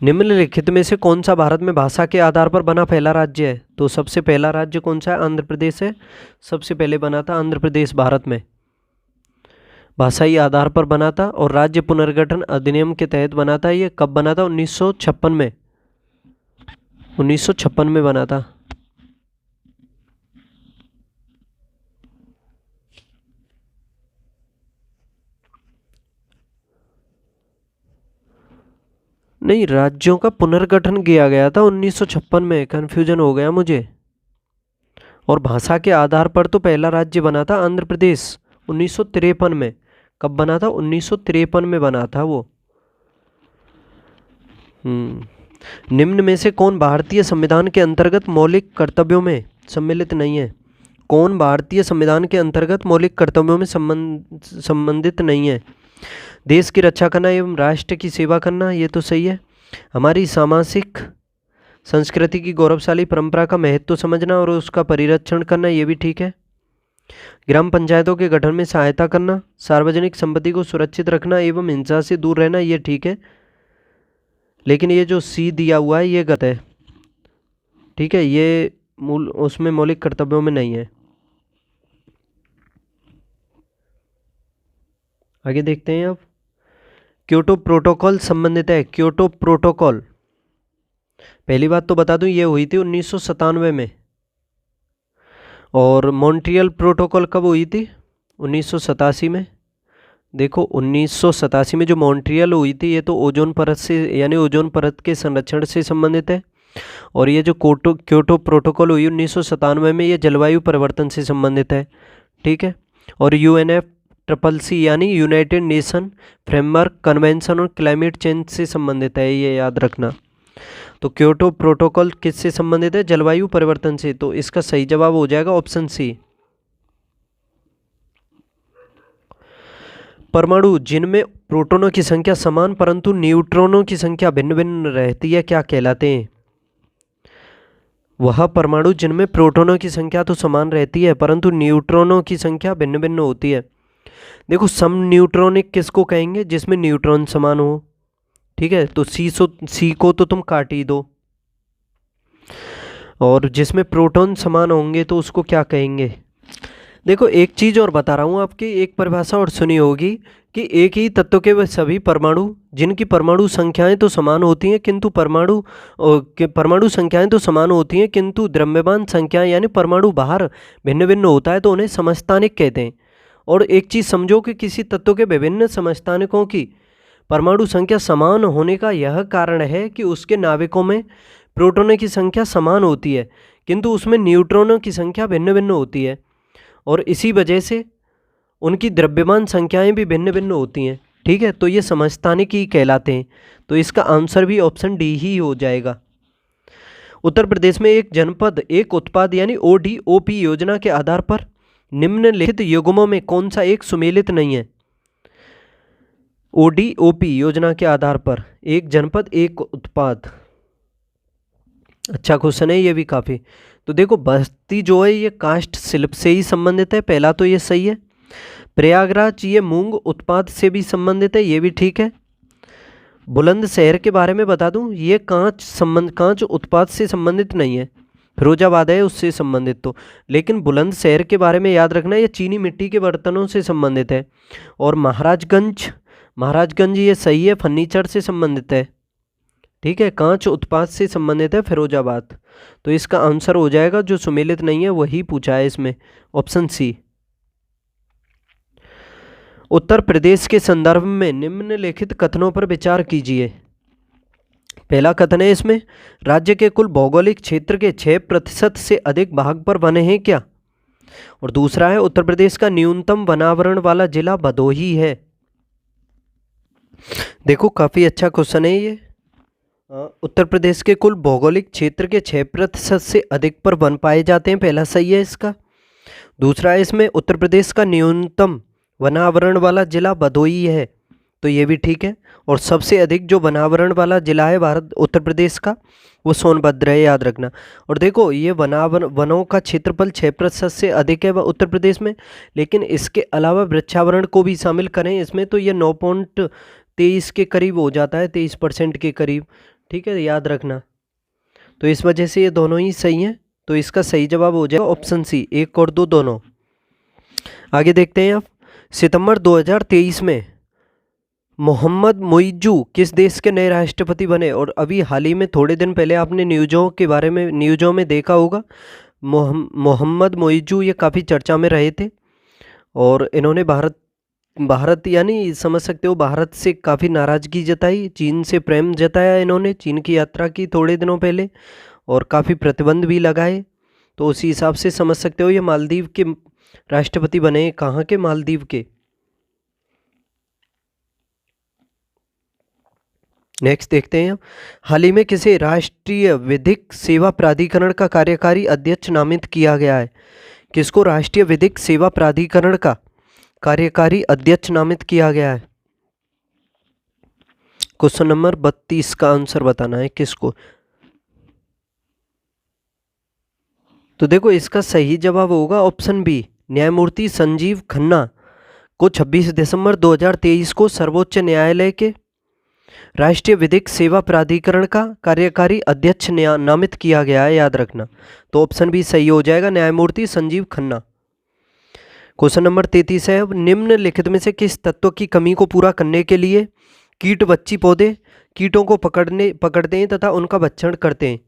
A: निम्नलिखित में से कौन सा भारत में भाषा के आधार पर बना पहला राज्य है? तो सबसे पहला राज्य कौन सा है? आंध्र प्रदेश है, सबसे पहले बना था आंध्र प्रदेश भारत में, भाषाई आधार पर बना था। और राज्य पुनर्गठन अधिनियम के तहत बना था। ये कब बना था? 1956 में, 1956 में बना था। नहीं, राज्यों का पुनर्गठन किया गया था 1956 में, कन्फ्यूजन हो गया मुझे। और भाषा के आधार पर तो पहला राज्य बना था आंध्र प्रदेश 1953 में। कब बना था? 1953 में बना था वो। निम्न में से कौन भारतीय संविधान के अंतर्गत मौलिक कर्तव्यों में सम्मिलित नहीं है? कौन भारतीय संविधान के अंतर्गत मौलिक कर्तव्यों में संबंधित नहीं है? देश की रक्षा करना एवं राष्ट्र की सेवा करना, ये तो सही है। हमारी सामाजिक संस्कृति की गौरवशाली परंपरा का महत्व समझना और उसका परिरक्षण करना, ये भी ठीक है। ग्राम पंचायतों के गठन में सहायता करना, सार्वजनिक संपत्ति को सुरक्षित रखना एवं हिंसा से दूर रहना, ये ठीक है। लेकिन ये जो सी दिया हुआ है ये गलत है, ठीक है, ये मूल उसमें मौलिक कर्तव्यों में नहीं है। आगे देखते हैं अब, क्योटो प्रोटोकॉल संबंधित है। क्योटो प्रोटोकॉल, पहली बात तो बता दूं ये हुई थी 1997 में, और मॉन्ट्रियल प्रोटोकॉल कब हुई थी? 1987 में। देखो 1987 में जो मॉन्ट्रियल हुई थी ये तो ओजोन परत से, यानी ओजोन परत के संरक्षण से संबंधित है, और ये जो क्योटो प्रोटोकॉल हुई 1997 में, ये जलवायु परिवर्तन से संबंधित है, ठीक है। और UNFCCC यानी यूनाइटेड नेशन फ्रेमवर्क कन्वेंशन और क्लाइमेट चेंज से संबंधित है, ये याद रखना। तो क्योटो प्रोटोकॉल किससे संबंधित है? जलवायु परिवर्तन से। तो इसका सही जवाब हो जाएगा ऑप्शन सी। परमाणु जिनमें प्रोटॉनों की संख्या समान परंतु न्यूट्रॉनों की संख्या भिन्न भिन्न रहती है क्या कहलाते हैं? वह परमाणु जिनमें प्रोटॉनों की संख्या तो समान रहती है परंतु न्यूट्रॉनों की संख्या भिन्न भिन्न होती है। देखो सम न्यूट्रॉनिक किसको कहेंगे? जिसमें न्यूट्रॉन समान हो, ठीक है। तो सी को तो तुम काट ही दो, और जिसमें प्रोटॉन समान होंगे तो उसको क्या कहेंगे? देखो एक चीज़ और बता रहा हूँ, आपकी एक परिभाषा और सुनी होगी कि एक ही तत्व के वह सभी परमाणु जिनकी परमाणु संख्याएं तो समान होती हैं किंतु परमाणु संख्याएं तो समान होती हैं किंतु द्रव्यमान संख्याएं यानी परमाणु बाहर भिन्न भिन्न होता है तो उन्हें समस्थानिक कहते हैं। और एक चीज़ समझो कि किसी तत्व के विभिन्न समस्थानिकों की परमाणु संख्या समान होने का यह कारण है कि उसके नाविकों में प्रोटॉनों की संख्या समान होती है किंतु उसमें न्यूट्रॉनों की संख्या भिन्न भिन्न होती है, और इसी वजह से उनकी द्रव्यमान संख्याएं भी भिन्न भिन्न होती हैं, ठीक है। तो ये समस्थानिक ही कहलाते हैं। तो इसका आंसर भी ऑप्शन डी ही हो जाएगा। उत्तर प्रदेश में एक जनपद एक उत्पाद यानी ODOP योजना के आधार पर निम्नलिखित युग्मों में कौन सा एक सुमेलित नहीं है? ODOP योजना के आधार पर एक जनपद एक उत्पाद, अच्छा क्वेश्चन है ये भी काफ़ी। तो देखो बस्ती जो है ये काष्ठ शिल्प से ही संबंधित है, पहला तो ये सही है। प्रयागराज ये मूंग उत्पाद से भी संबंधित है, ये भी ठीक है। बुलंदशहर के बारे में बता दूं, ये कांच उत्पाद से संबंधित नहीं है, फिरोजाबाद है उससे संबंधित तो। लेकिन बुलंदशहर के बारे में याद रखना ये चीनी मिट्टी के बर्तनों से संबंधित है। और महाराजगंज ये सही है, फर्नीचर से संबंधित है, ठीक है। कांच उत्पाद से संबंधित है फिरोजाबाद। तो इसका आंसर हो जाएगा जो सुमेलित नहीं है वही पूछा है इसमें, ऑप्शन सी। उत्तर प्रदेश के संदर्भ में निम्नलिखित कथनों पर विचार कीजिए। पहला कथन है इसमें, राज्य के कुल भौगोलिक क्षेत्र के 6% से अधिक भाग पर वने हैं क्या? और दूसरा है, उत्तर प्रदेश का न्यूनतम वनावरण वाला जिला भदोही है। देखो काफी अच्छा क्वेश्चन है ये। उत्तर प्रदेश के कुल भौगोलिक क्षेत्र के 6% से अधिक पर वन पाए जाते हैं, पहला सही है इसका। दूसरा है इसमें, उत्तर प्रदेश का न्यूनतम वनावरण वाला जिला भदोही है, तो ये भी ठीक है। और सबसे अधिक जो वनावरण वाला जिला है भारत उत्तर प्रदेश का वो सोनभद्र है, याद रखना। और देखो ये वनों का क्षेत्रफल 6% से अधिक है उत्तर प्रदेश में, लेकिन इसके अलावा वृक्षावरण को भी शामिल करें इसमें तो ये 9.23 के करीब हो जाता है, 23% के करीब, ठीक है, याद रखना। तो इस वजह से ये दोनों ही सही हैं, तो इसका सही जवाब हो जाएगा ऑप्शन सी, 1 और 2 दोनों। आगे देखते हैं आप, सितंबर 2023 में मोहम्मद मुइज्जू किस देश के नए राष्ट्रपति बने? और अभी हाल ही में थोड़े दिन पहले आपने न्यूज़ों में देखा होगा, मोहम्मद मुइज्जू ये काफ़ी चर्चा में रहे थे, और इन्होंने भारत यानी समझ सकते हो भारत से काफ़ी नाराज़गी जताई, चीन से प्रेम जताया इन्होंने, चीन की यात्रा की थोड़े दिनों पहले, और काफ़ी प्रतिबंध भी लगाए। तो उसी हिसाब से समझ सकते हो ये मालदीव के राष्ट्रपति बने। कहाँ के? मालदीव के। नेक्स्ट देखते हैं, हाल ही में किसे राष्ट्रीय विधिक सेवा प्राधिकरण का कार्यकारी अध्यक्ष नामित किया गया है? किसको राष्ट्रीय विधिक सेवा प्राधिकरण का कार्यकारी अध्यक्ष नामित किया गया है? क्वेश्चन नंबर 32 का आंसर बताना है किसको। तो देखो इसका सही जवाब होगा ऑप्शन बी, न्यायमूर्ति संजीव खन्ना को 26 दिसंबर 2023 को सर्वोच्च न्यायालय के राष्ट्रीय विधिक सेवा प्राधिकरण का कार्यकारी अध्यक्ष नामित किया गया है, याद रखना। तो ऑप्शन बी सही हो जाएगा, न्यायमूर्ति संजीव खन्ना। क्वेश्चन नंबर 33 है, अब निम्नलिखित में से किस तत्व की कमी को पूरा करने के लिए कीट बच्ची पौधे कीटों को पकड़ते हैं तथा उनका भक्षण करते हैं?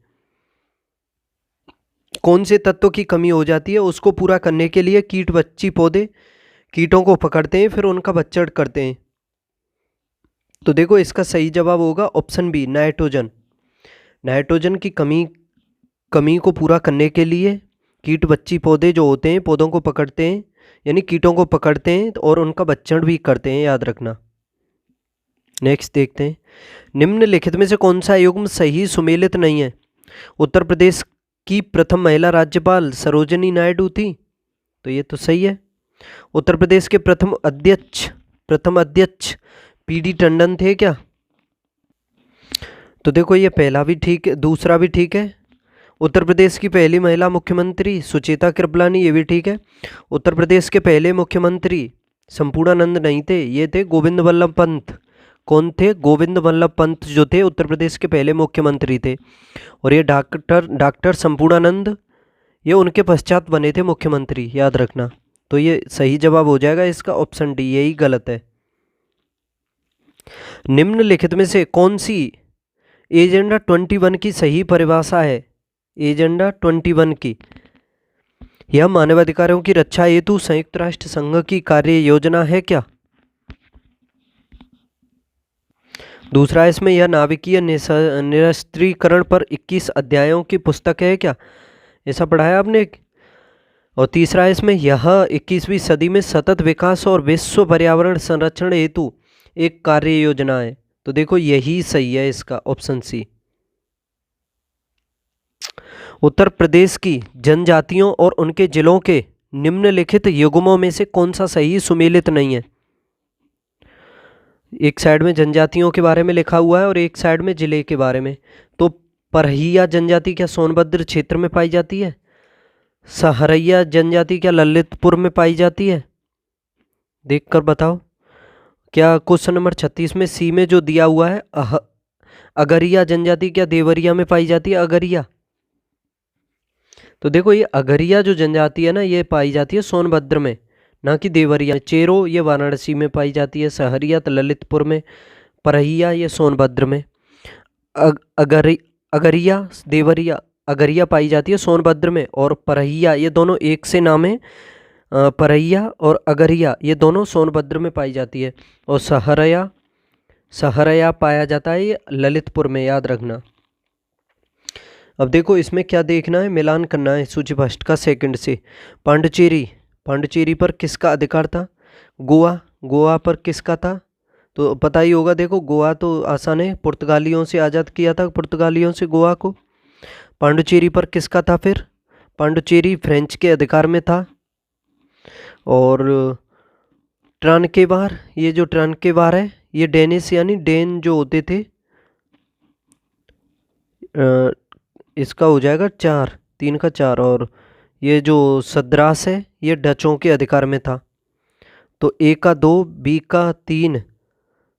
A: कौन से तत्व की कमी हो जाती है, उसको पूरा करने के लिए कीट बच्ची पौधे कीटों को पकड़ते हैं फिर उनका भक्षण करते हैं? तो देखो इसका सही जवाब होगा ऑप्शन बी, नाइट्रोजन। नाइट्रोजन की कमी को पूरा करने के लिए कीट बच्ची पौधे जो होते हैं पौधों को पकड़ते हैं, यानी कीटों को पकड़ते हैं और उनका भक्षण भी करते हैं, याद रखना। नेक्स्ट देखते हैं, निम्नलिखित में से कौन सा युग्म सही सुमेलित नहीं है? उत्तर प्रदेश की प्रथम महिला राज्यपाल सरोजिनी नायडू थी, तो ये तो सही है। उत्तर प्रदेश के प्रथम अध्यक्ष पीडी टंडन थे क्या? तो देखो ये पहला भी ठीक है, दूसरा भी ठीक है। उत्तर प्रदेश की पहली महिला मुख्यमंत्री सुचेता कृपलानी, ये भी ठीक है। उत्तर प्रदेश के पहले मुख्यमंत्री संपूर्णानंद नहीं थे, ये थे गोविंद वल्लभ पंत। कौन थे? गोविंद वल्लभ पंत जो थे उत्तर प्रदेश के पहले मुख्यमंत्री थे, और ये डॉक्टर संपूर्णानंद ये उनके पश्चात बने थे मुख्यमंत्री, याद रखना। तो ये सही जवाब हो जाएगा इसका ऑप्शन डी, यही गलत है। निम्नलिखित में से कौन सी एजेंडा 21 की सही परिभाषा है? एजेंडा 21 की, यह मानवाधिकारों की रक्षा हेतु संयुक्त राष्ट्र संघ की कार्य योजना है क्या? दूसरा इसमें यह नाभिकीय निरस्त्रीकरण पर 21 अध्यायों की पुस्तक है क्या? ऐसा पढ़ा है आपने? और तीसरा इसमें यह 21वीं सदी में सतत विकास और विश्व पर्यावरण संरक्षण हेतु एक कार्य योजना है। तो देखो यही सही है इसका ऑप्शन सी। उत्तर प्रदेश की जनजातियों और उनके जिलों के निम्नलिखित युग्मों में से कौन सा सही सुमेलित नहीं है? एक साइड में जनजातियों के बारे में लिखा हुआ है और एक साइड में जिले के बारे में। तो परहिया जनजाति क्या सोनभद्र क्षेत्र में पाई जाती है? सहरैया जनजाति क्या ललितपुर में पाई जाती है? देखकर बताओ। क्या क्वेश्चन नंबर 36 में सी में जो दिया हुआ है अगरिया जनजाति क्या देवरिया में पाई जाती है? अगरिया, तो देखो ये अगरिया जो जनजाति है ना ये पाई जाती है सोनभद्र में, ना कि देवरिया। चेरो ये वाराणसी में पाई जाती है, सहरिया तो ललितपुर में, परहिया ये सोनभद्र में। अगरिया देवरिया अगरिया पाई जाती है सोनभद्र में, और परहिया ये दोनों एक से नाम है। परहिया और अगरिया ये दोनों सोनभद्र में पाई जाती है, और सहरया पाया जाता है ये ललितपुर में, याद रखना। अब देखो इसमें क्या देखना है, मिलान करना है सूची फर्स्ट का सेकंड से। पांडिचेरी पर किसका अधिकार था? गोवा पर किसका था? तो पता ही होगा। देखो गोवा तो आसान है, पुर्तगालियों से आज़ाद किया था पुर्तगालियों से गोवा को। पांडिचेरी पर किसका था फिर? पांडिचेरी फ्रेंच के अधिकार में था। और ट्रांकेबार, ये जो ट्रांकेबार है ये डेनिश यानी डेन जो होते थे, इसका हो जाएगा 4, 3 का 4। और ये जो सद्रास है ये डचों के अधिकार में था। तो ए का 2, बी का 3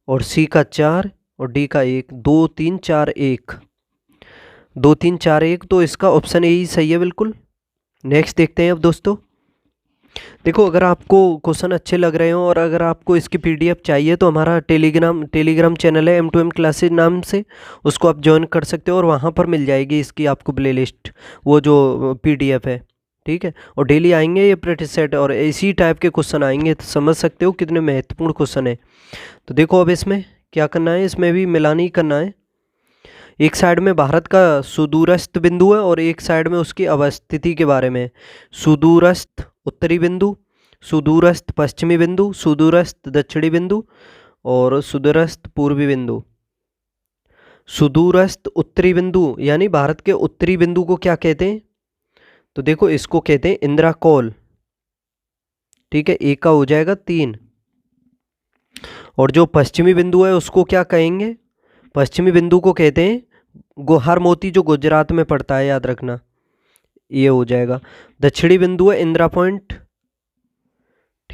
A: और सी का 4 और डी का 1, 2 3 4 1, 2 3 4 1। तो इसका ऑप्शन ए ही सही है बिल्कुल। नेक्स्ट देखते हैं अब दोस्तों। देखो अगर आपको क्वेश्चन अच्छे लग रहे हो और अगर आपको इसकी पीडीएफ चाहिए तो हमारा टेलीग्राम चैनल है M2M क्लासेज नाम से, उसको आप ज्वाइन कर सकते हो और वहाँ पर मिल जाएगी इसकी आपको प्लेलिस्ट, वो जो पीडीएफ है, ठीक है। और डेली आएंगे ये प्रैक्टिस सेट और इसी टाइप के क्वेश्चन आएंगे, तो समझ सकते हो कितने महत्वपूर्ण क्वेश्चन है। तो देखो अब इसमें क्या करना है, इसमें भी मिलान ही करना है। एक साइड में भारत का सुदूरस्थ बिंदु है और एक साइड में उसकी अवस्थिति के बारे में। सुदूरस्थ उत्तरी बिंदु, सुदूरस्थ पश्चिमी बिंदु, सुदूरस्थ दक्षिणी बिंदु और सुदूरस्थ पूर्वी बिंदु। सुदूरस्थ उत्तरी बिंदु यानी भारत के उत्तरी बिंदु को क्या कहते हैं? तो देखो इसको कहते हैं इंद्राकोल, ठीक है। एक का हो जाएगा 3। और जो पश्चिमी बिंदु है उसको क्या कहेंगे? पश्चिमी बिंदु को कहते हैं गोहार मोती, जो गुजरात में पड़ता है, याद रखना, ये हो जाएगा। दक्षिणी बिंदु है इंदिरा पॉइंट,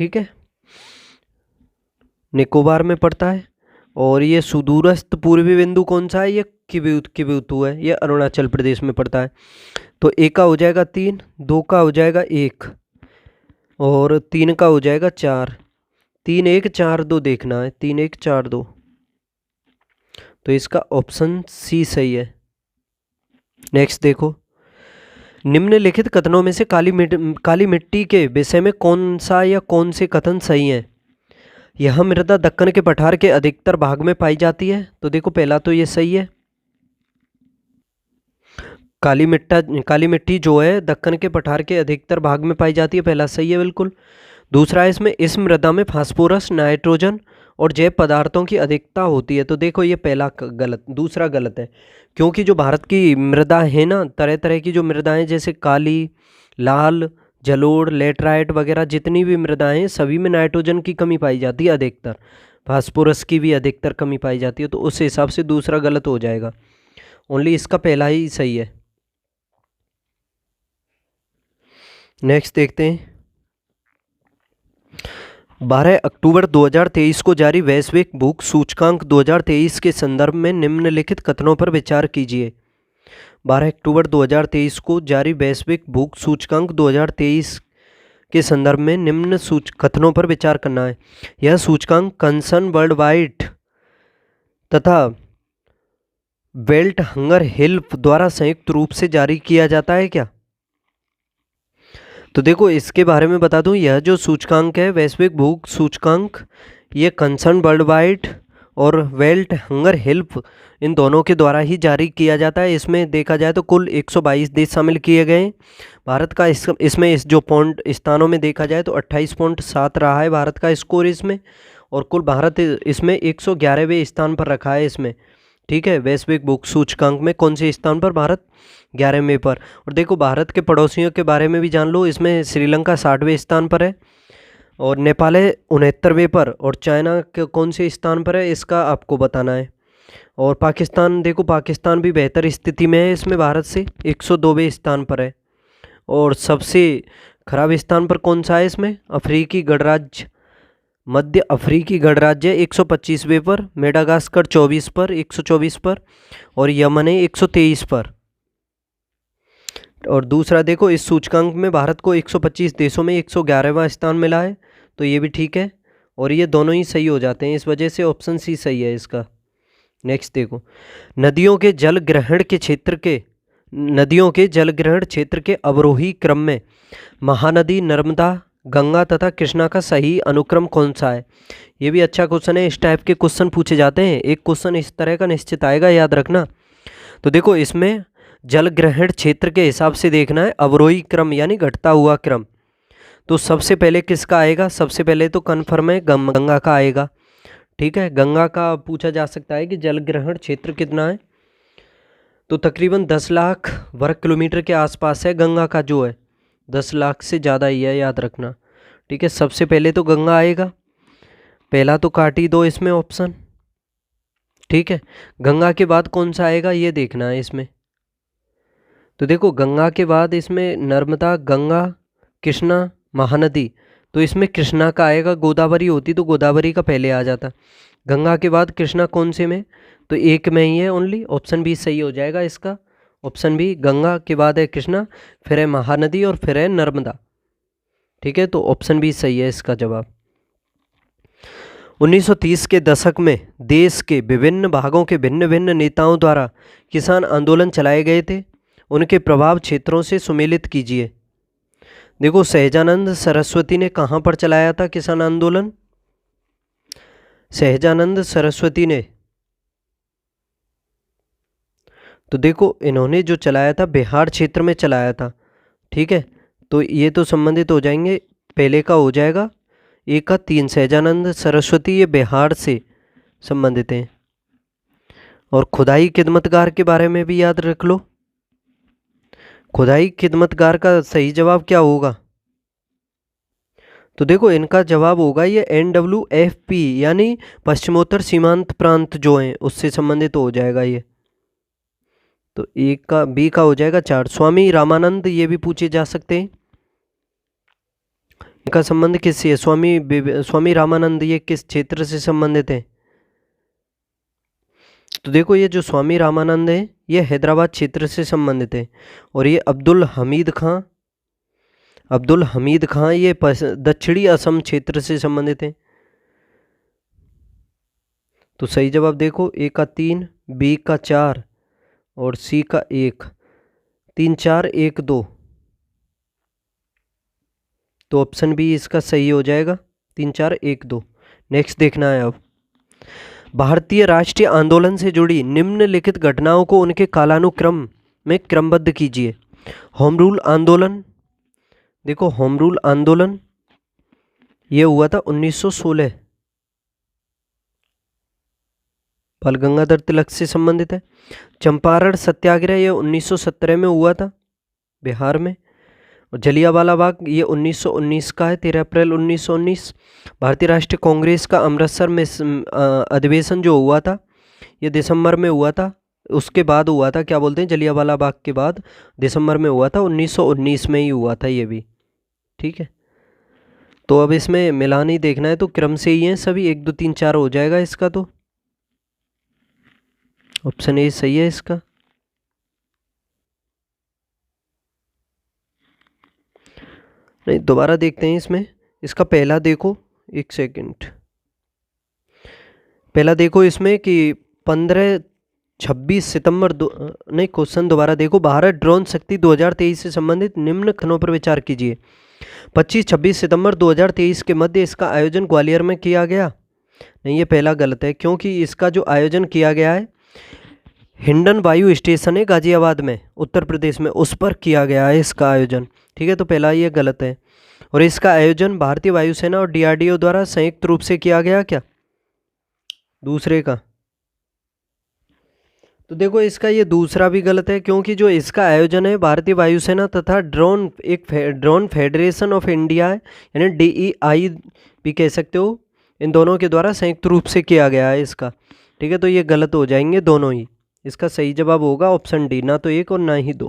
A: ठीक है, निकोबार में पड़ता है। और ये सुदूरस्थ पूर्वी बिंदु कौन सा है, ये किबुतु है, ये अरुणाचल प्रदेश में पड़ता है। तो एक का हो जाएगा 3, 2 का हो जाएगा 1 और 3 का हो जाएगा 4। 3 1 4 2 देखना है, 3 1 4 2। तो इसका ऑप्शन सी सही है। नेक्स्ट देखो, निम्नलिखित कथनों में से काली मिट्टी के विषय में कौन सा या कौन से कथन सही हैं। यह मृदा दक्कन के पठार के अधिकतर भाग में पाई जाती है। तो देखो पहला तो ये सही है, काली मिट्टी जो है दक्कन के पठार के अधिकतर भाग में पाई जाती है, पहला सही है बिल्कुल। दूसरा है इसमें इस मृदा में फास्फोरस, नाइट्रोजन और जैव पदार्थों की अधिकता होती है। तो देखो ये पहला गलत, दूसरा गलत है, क्योंकि जो भारत की मृदा है ना, तरह तरह की जो मृदाएं जैसे काली, लाल, जलोढ़, लेटराइट वगैरह जितनी भी मृदाएं हैं सभी में नाइट्रोजन की कमी पाई जाती है अधिकतर, फास्फोरस की भी अधिकतर कमी पाई जाती है। तो उस हिसाब से दूसरा गलत हो जाएगा, ओनली इसका पहला ही सही है। नेक्स्ट देखते हैं, 12 अक्टूबर 2023 को जारी वैश्विक भूख सूचकांक 2023 के संदर्भ में निम्नलिखित कथनों पर विचार कीजिए। 12 अक्टूबर 2023 को जारी वैश्विक भूख सूचकांक 2023 के संदर्भ में निम्न कथनों पर विचार करना है। यह सूचकांक कंसर्न वर्ल्ड वाइड तथा वेल्ट हंगर हेल्प द्वारा संयुक्त रूप से जारी किया जाता है क्या। तो देखो इसके बारे में बता दूं, यह जो सूचकांक है वैश्विक भूख सूचकांक, ये कंसर्न वर्ल्ड वाइड और वेल्ट हंगर हेल्प इन दोनों के द्वारा ही जारी किया जाता है। इसमें देखा जाए तो कुल 122 देश शामिल किए गए हैं। भारत का इसमें इस जो पॉइंट स्थानों में देखा जाए तो 28.7 रहा है भारत का स्कोर इसमें, और कुल भारत इसमें 111वें स्थान पर रखा है इसमें। ठीक है, वैश्विक भूख सूचकांक में कौन से स्थान पर, भारत 11वें पर। और देखो भारत के पड़ोसियों के बारे में भी जान लो, इसमें श्रीलंका 60वें स्थान पर है और नेपाल है 69वें पर, और चाइना के कौन से स्थान पर है इसका आपको बताना है। और पाकिस्तान, देखो पाकिस्तान भी बेहतर स्थिति में है इसमें भारत से, 102वें स्थान पर है। और सबसे खराब स्थान पर कौन सा है इसमें, अफ्रीकी गणराज्य, मध्य अफ्रीकी गणराज्य 125वें पर, मेडागास्कर 24 पर, 124 पर, और यमन है 123 पर। और दूसरा देखो इस सूचकांक में भारत को 125 देशों में 111वां स्थान मिला है, तो ये भी ठीक है, और ये दोनों ही सही हो जाते हैं, इस वजह से ऑप्शन सी सही है इसका। नेक्स्ट देखो, नदियों के जल ग्रहण क्षेत्र के अवरोही क्रम में महानदी, नर्मदा, गंगा तथा कृष्णा का सही अनुक्रम कौन सा है। ये भी अच्छा क्वेश्चन है, इस टाइप के क्वेश्चन पूछे जाते हैं, एक क्वेश्चन इस तरह का निश्चित आएगा, याद रखना। तो देखो इसमें जल ग्रहण क्षेत्र के हिसाब से देखना है, अवरोही क्रम यानी घटता हुआ क्रम। तो सबसे पहले किसका आएगा, सबसे पहले तो कन्फर्म है गंगा का आएगा। ठीक है, गंगा का पूछा जा सकता है कि जल ग्रहण क्षेत्र कितना है, तो तकरीबन 10 लाख वर्ग किलोमीटर के आसपास है गंगा का, जो है 10 लाख से ज़्यादा ही है, याद रखना। ठीक है, सबसे पहले तो गंगा आएगा, पहला तो काट ही दो इसमें ऑप्शन। ठीक है, गंगा के बाद कौन सा आएगा ये देखना है इसमें। तो देखो गंगा के बाद इसमें नर्मदा, गंगा, कृष्णा, महानदी, तो इसमें कृष्णा का आएगा, गोदावरी होती तो गोदावरी का पहले आ जाता। गंगा के बाद कृष्णा कौन से में, तो एक में ही है ओनली, ऑप्शन बी सही हो जाएगा इसका। ऑप्शन बी, गंगा के बाद है कृष्णा, फिर है महानदी और फिर है नर्मदा। ठीक है, तो ऑप्शन बी सही है इसका जवाब। 1930 के दशक में देश के विभिन्न भागों के भिन्न भिन्न नेताओं द्वारा किसान आंदोलन चलाए गए थे, उनके प्रभाव क्षेत्रों से सुमेलित कीजिए। देखो सहजानंद सरस्वती ने कहाँ पर चलाया था किसान आंदोलन, सहजानंद सरस्वती ने, तो देखो इन्होंने जो चलाया था बिहार क्षेत्र में चलाया था। ठीक है, तो ये तो संबंधित हो जाएंगे, पहले का हो जाएगा 1 का 3, सहजानंद सरस्वती ये बिहार से संबंधित हैं। और खुदाई खिदमतगार के बारे में भी याद रख लो, खुदाई खिदमतगार का सही जवाब क्या होगा, तो देखो इनका जवाब होगा ये NWFP यानी पश्चिमोत्तर सीमांत प्रांत जो हैं उससे संबंधित हो जाएगा ये। तो एक का बी का हो जाएगा 4। स्वामी रामानंद ये भी पूछे जा सकते हैं, इनका संबंध किससे है? स्वामी रामानंद ये किस क्षेत्र से संबंधित है? तो देखो ये जो स्वामी रामानंद है ये हैदराबाद क्षेत्र से संबंधित है। और ये अब्दुल हमीद खां ये दक्षिणी असम क्षेत्र से संबंधित है। तो सही जवाब देखो, ए का 3, बी का 4 और सी का 1। 3 4 1 2, तो ऑप्शन बी इसका सही हो जाएगा, 3 4 1 2। नेक्स्ट देखना है अब, भारतीय राष्ट्रीय आंदोलन से जुड़ी निम्नलिखित घटनाओं को उनके कालानुक्रम में क्रमबद्ध कीजिए। होम रूल आंदोलन, देखो होम रूल आंदोलन ये हुआ था 1916, बाल गंगाधर तिलक से संबंधित है। चंपारण सत्याग्रह ये 1917 में हुआ था बिहार में। और जलियांवाला बाग ये 1919 का है, 13 अप्रैल 1919। भारतीय राष्ट्रीय कांग्रेस का अमृतसर में अधिवेशन जो हुआ था ये दिसंबर में हुआ था, उसके बाद हुआ था, क्या बोलते हैं, जलियांवाला बाग के बाद दिसंबर में हुआ था, 1919 में ही हुआ था ये भी। ठीक है, तो अब इसमें मिला नहीं देखना है, तो क्रम से ही हैं सभी, 1 2 3 4 हो जाएगा इसका। तो ऑप्शन ए सही है इसका। नहीं, दोबारा देखते हैं इसमें। इसका पहला देखो, 1 सेकंड, पहला देखो इसमें कि 15-26 सितंबर नहीं, क्वेश्चन दोबारा देखो। भारत ड्रोन शक्ति 2023 से संबंधित निम्न कथनों पर विचार कीजिए। 25-26 सितंबर 2023 के मध्य इसका आयोजन ग्वालियर में किया गया। नहीं, ये पहला गलत है, क्योंकि इसका जो आयोजन किया गया है हिंडन वायु स्टेशन है गाजियाबाद में, उत्तर प्रदेश में, उस पर किया गया है इसका आयोजन। ठीक है, तो पहला ये गलत है। और इसका आयोजन भारतीय वायुसेना और DRDO द्वारा संयुक्त रूप से किया गया क्या? दूसरे का। तो देखो इसका ये दूसरा भी गलत है, क्योंकि जो इसका आयोजन है भारतीय वायुसेना तथा ड्रोन फेडरेशन ऑफ इंडिया है, यानी DEI भी कह सकते हो, इन दोनों के द्वारा संयुक्त रूप से किया गया है इसका। ठीक है, तो ये गलत हो जाएंगे दोनों ही। इसका सही जवाब होगा ऑप्शन डी, ना तो 1 और ना ही 2।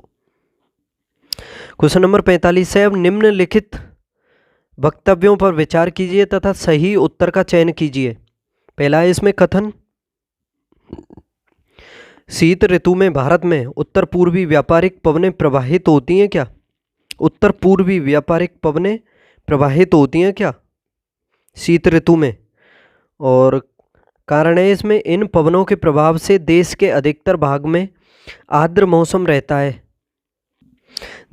A: क्वेश्चन नंबर 45 है, अब निम्नलिखित वक्तव्यों पर विचार कीजिए तथा सही उत्तर का चयन कीजिए। पहला है इसमें कथन, शीत ऋतु में भारत में उत्तर पूर्वी व्यापारिक पवनें प्रवाहित होती हैं क्या? उत्तर पूर्वी व्यापारिक पवनें प्रवाहित होती हैं क्या शीत ऋतु में? और कारण है इसमें, इन पवनों के प्रभाव से देश के अधिकतर भाग में आर्द्र मौसम रहता है।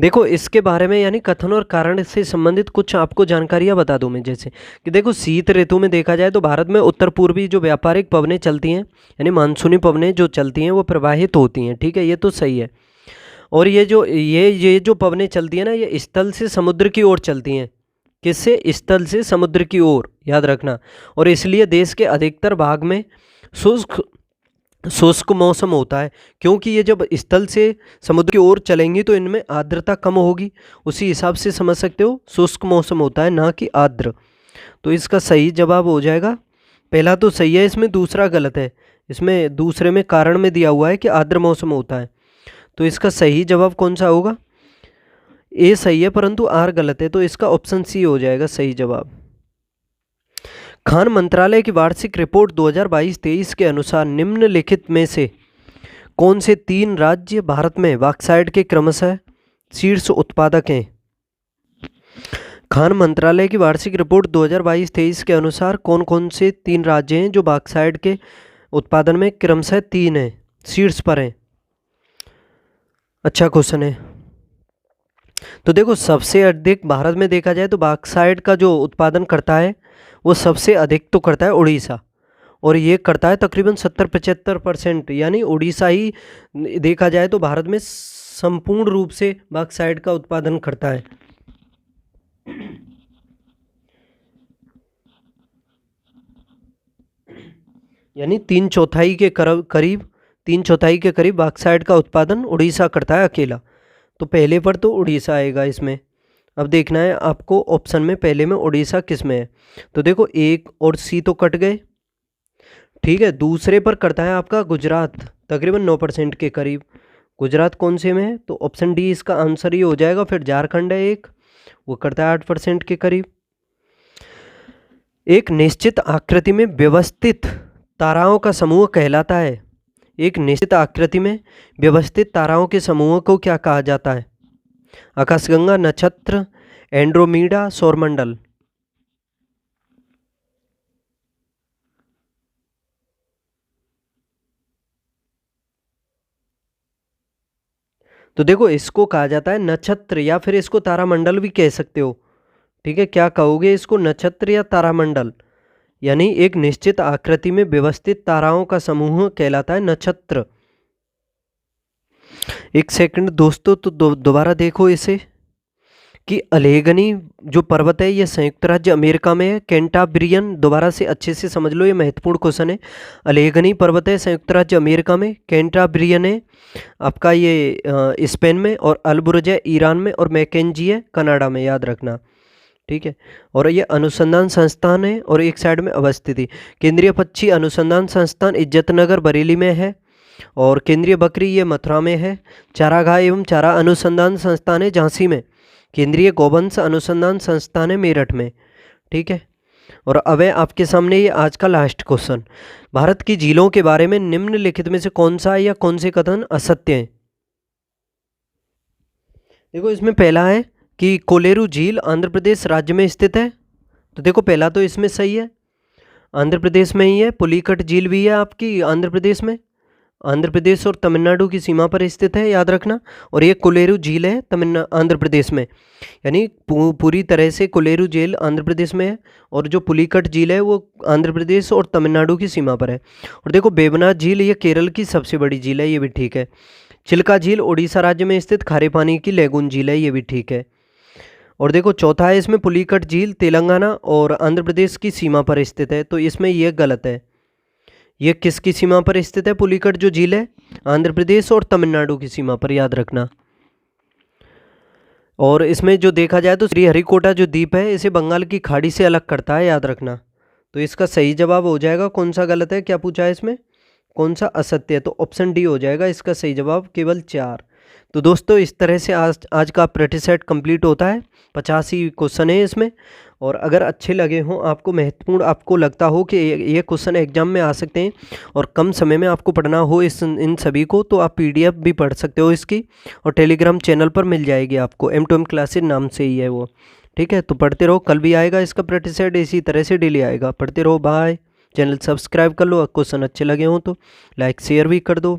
A: देखो इसके बारे में, यानी कथन और कारण से संबंधित कुछ आपको जानकारियां बता दूं मैं, जैसे कि देखो शीत ऋतु में देखा जाए तो भारत में उत्तर पूर्वी जो व्यापारिक पवनें चलती हैं, यानी मानसूनी पवनें जो चलती हैं वो प्रवाहित होती हैं। ठीक है, ये तो सही है। और ये जो पवनें चलती हैं ना, ये स्थल से समुद्र की ओर चलती हैं। किससे? स्थल से समुद्र की ओर, याद रखना। और इसलिए देश के अधिकतर भाग में शुष्क मौसम होता है, क्योंकि ये जब स्थल से समुद्र की ओर चलेंगी तो इनमें आर्द्रता कम होगी, उसी हिसाब से समझ सकते हो शुष्क मौसम होता है, ना कि आर्द्र। तो इसका सही जवाब हो जाएगा, पहला तो सही है, इसमें दूसरा गलत है। इसमें दूसरे में कारण में दिया हुआ है कि आर्द्र मौसम होता है, तो इसका सही जवाब कौन सा होगा? ए सही है, परंतु आर गलत है, तो इसका ऑप्शन सी हो जाएगा सही जवाब। खान मंत्रालय की वार्षिक रिपोर्ट 2022-23 के अनुसार निम्नलिखित में से कौन से 3 राज्य भारत में बॉक्साइट के क्रमशः शीर्ष उत्पादक हैं? खान मंत्रालय की वार्षिक रिपोर्ट 2022-23 के अनुसार कौन कौन से 3 राज्य हैं जो बॉक्साइट के उत्पादन में क्रमशः 3 हैं, शीर्ष पर हैं? अच्छा क्वेश्चन है। तो देखो सबसे अधिक भारत में देखा जाए तो बॉक्साइट का जो उत्पादन करता है वो सबसे अधिक तो करता है उड़ीसा, और ये करता है तकरीबन 70-75%, यानी उड़ीसा ही देखा जाए तो भारत में संपूर्ण रूप से बॉक्साइट का उत्पादन करता है। यानी 3/4 के करीब 3/4 के करीब बॉक्साइट का उत्पादन उड़ीसा करता है अकेला, तो पहले पर तो उड़ीसा आएगा इसमें। अब देखना है आपको ऑप्शन में पहले में उड़ीसा किस में है, तो देखो 1 और सी तो कट गए। ठीक है, दूसरे पर करता है आपका गुजरात, तकरीबन 9% के करीब। गुजरात कौन से में है? तो ऑप्शन डी इसका आंसर ही हो जाएगा। फिर झारखंड है एक, वो करता है 8% के करीब। एक निश्चित आकृति में व्यवस्थित ताराओं का समूह कहलाता है। एक निश्चित आकृति में व्यवस्थित ताराओं के समूह को क्या कहा जाता है? आकाशगंगा, नक्षत्र, एंड्रोमीडा, सौरमंडल। तो देखो इसको कहा जाता है नक्षत्र, या फिर इसको तारामंडल भी कह सकते हो। ठीक है, क्या कहोगे इसको, नक्षत्र या तारामंडल? यानी एक निश्चित आकृति में व्यवस्थित ताराओं का समूह कहलाता है नक्षत्र। एक सेकंड दोस्तों, तो दोबारा देखो इसे कि अलेगनी जो पर्वत है ये संयुक्त राज्य अमेरिका में है। कैंटाब्रियन, दोबारा से अच्छे से समझ लो, ये महत्वपूर्ण क्वेश्चन है। अलेगनी पर्वत है संयुक्त राज्य अमेरिका में, कैंटाब्रियन है आपका ये स्पेन में, और अल्बुर्ज है ईरान में, और मैकेंजी है कनाडा में, याद रखना। ठीक है, और ये अनुसंधान संस्थान है और एक साइड में अवस्थित है। केंद्रीय पक्षी अनुसंधान संस्थान इज्जतनगर बरेली में है, और केंद्रीय बकरी ये मथुरा में है। चारागाह एवं चारा अनुसंधान संस्थान है झांसी में। केंद्रीय गौवंश अनुसंधान संस्थान है मेरठ में। ठीक है, और अब है आपके सामने ये आज का लास्ट क्वेश्चन। भारत की झीलों के बारे में निम्नलिखित में से कौन सा या कौन से कथन असत्य हैं? देखो इसमें पहला है कि कोलेरू झील आंध्र प्रदेश राज्य में स्थित है। तो देखो पहला तो इसमें सही है, आंध्र प्रदेश में ही है। पुलिकट झील भी है आपकी आंध्र प्रदेश में, आंध्र प्रदेश और तमिलनाडु की सीमा पर स्थित है, याद रखना। और ये कोलेरू झील है आंध्र प्रदेश में, यानी पूरी तरह से कोलेरू झील आंध्र प्रदेश में है, और जो पुलिकट झील है वो आंध्र प्रदेश और तमिलनाडु की सीमा पर है। और देखो बेबनाथ झील ये केरल की सबसे बड़ी झील है, ये भी ठीक है। चिल्का झील उड़ीसा राज्य में स्थित खारे पानी की लेगून झील है, ये भी ठीक है। और देखो चौथा है इसमें पुलिकट झील तेलंगाना और आंध्र प्रदेश की सीमा पर स्थित है, तो इसमें यह गलत है। ये किसकी सीमा पर स्थित है? पुलिकट जो झील है आंध्र प्रदेश और तमिलनाडु की सीमा पर, याद रखना। और इसमें जो देखा जाए तो श्रीहरिकोटा जो द्वीप है इसे बंगाल की खाड़ी से अलग करता है, याद रखना। तो इसका सही जवाब हो जाएगा, कौन सा गलत है, क्या पूछा है इसमें, कौन सा असत्य है? तो ऑप्शन डी हो जाएगा इसका सही जवाब, केवल 4। तो दोस्तों इस तरह से आज का प्रैक्टिस सेट कंप्लीट होता है। 85 क्वेश्चन है इसमें, और अगर अच्छे लगे हों आपको, महत्वपूर्ण आपको लगता हो कि ये क्वेश्चन एग्जाम में आ सकते हैं और कम समय में आपको पढ़ना हो इन सभी को, तो आप PDF भी पढ़ सकते हो इसकी, और टेलीग्राम चैनल पर मिल जाएगी आपको, M2M क्लासेज नाम से ही है वो। ठीक है, तो पढ़ते रहो, कल भी आएगा इसका प्रैक्टिस सेट, इसी तरह से डेली आएगा। पढ़ते रहो, बाय। चैनल सब्सक्राइब कर लो, क्वेश्चन अच्छे लगे हों तो लाइक शेयर भी कर दो।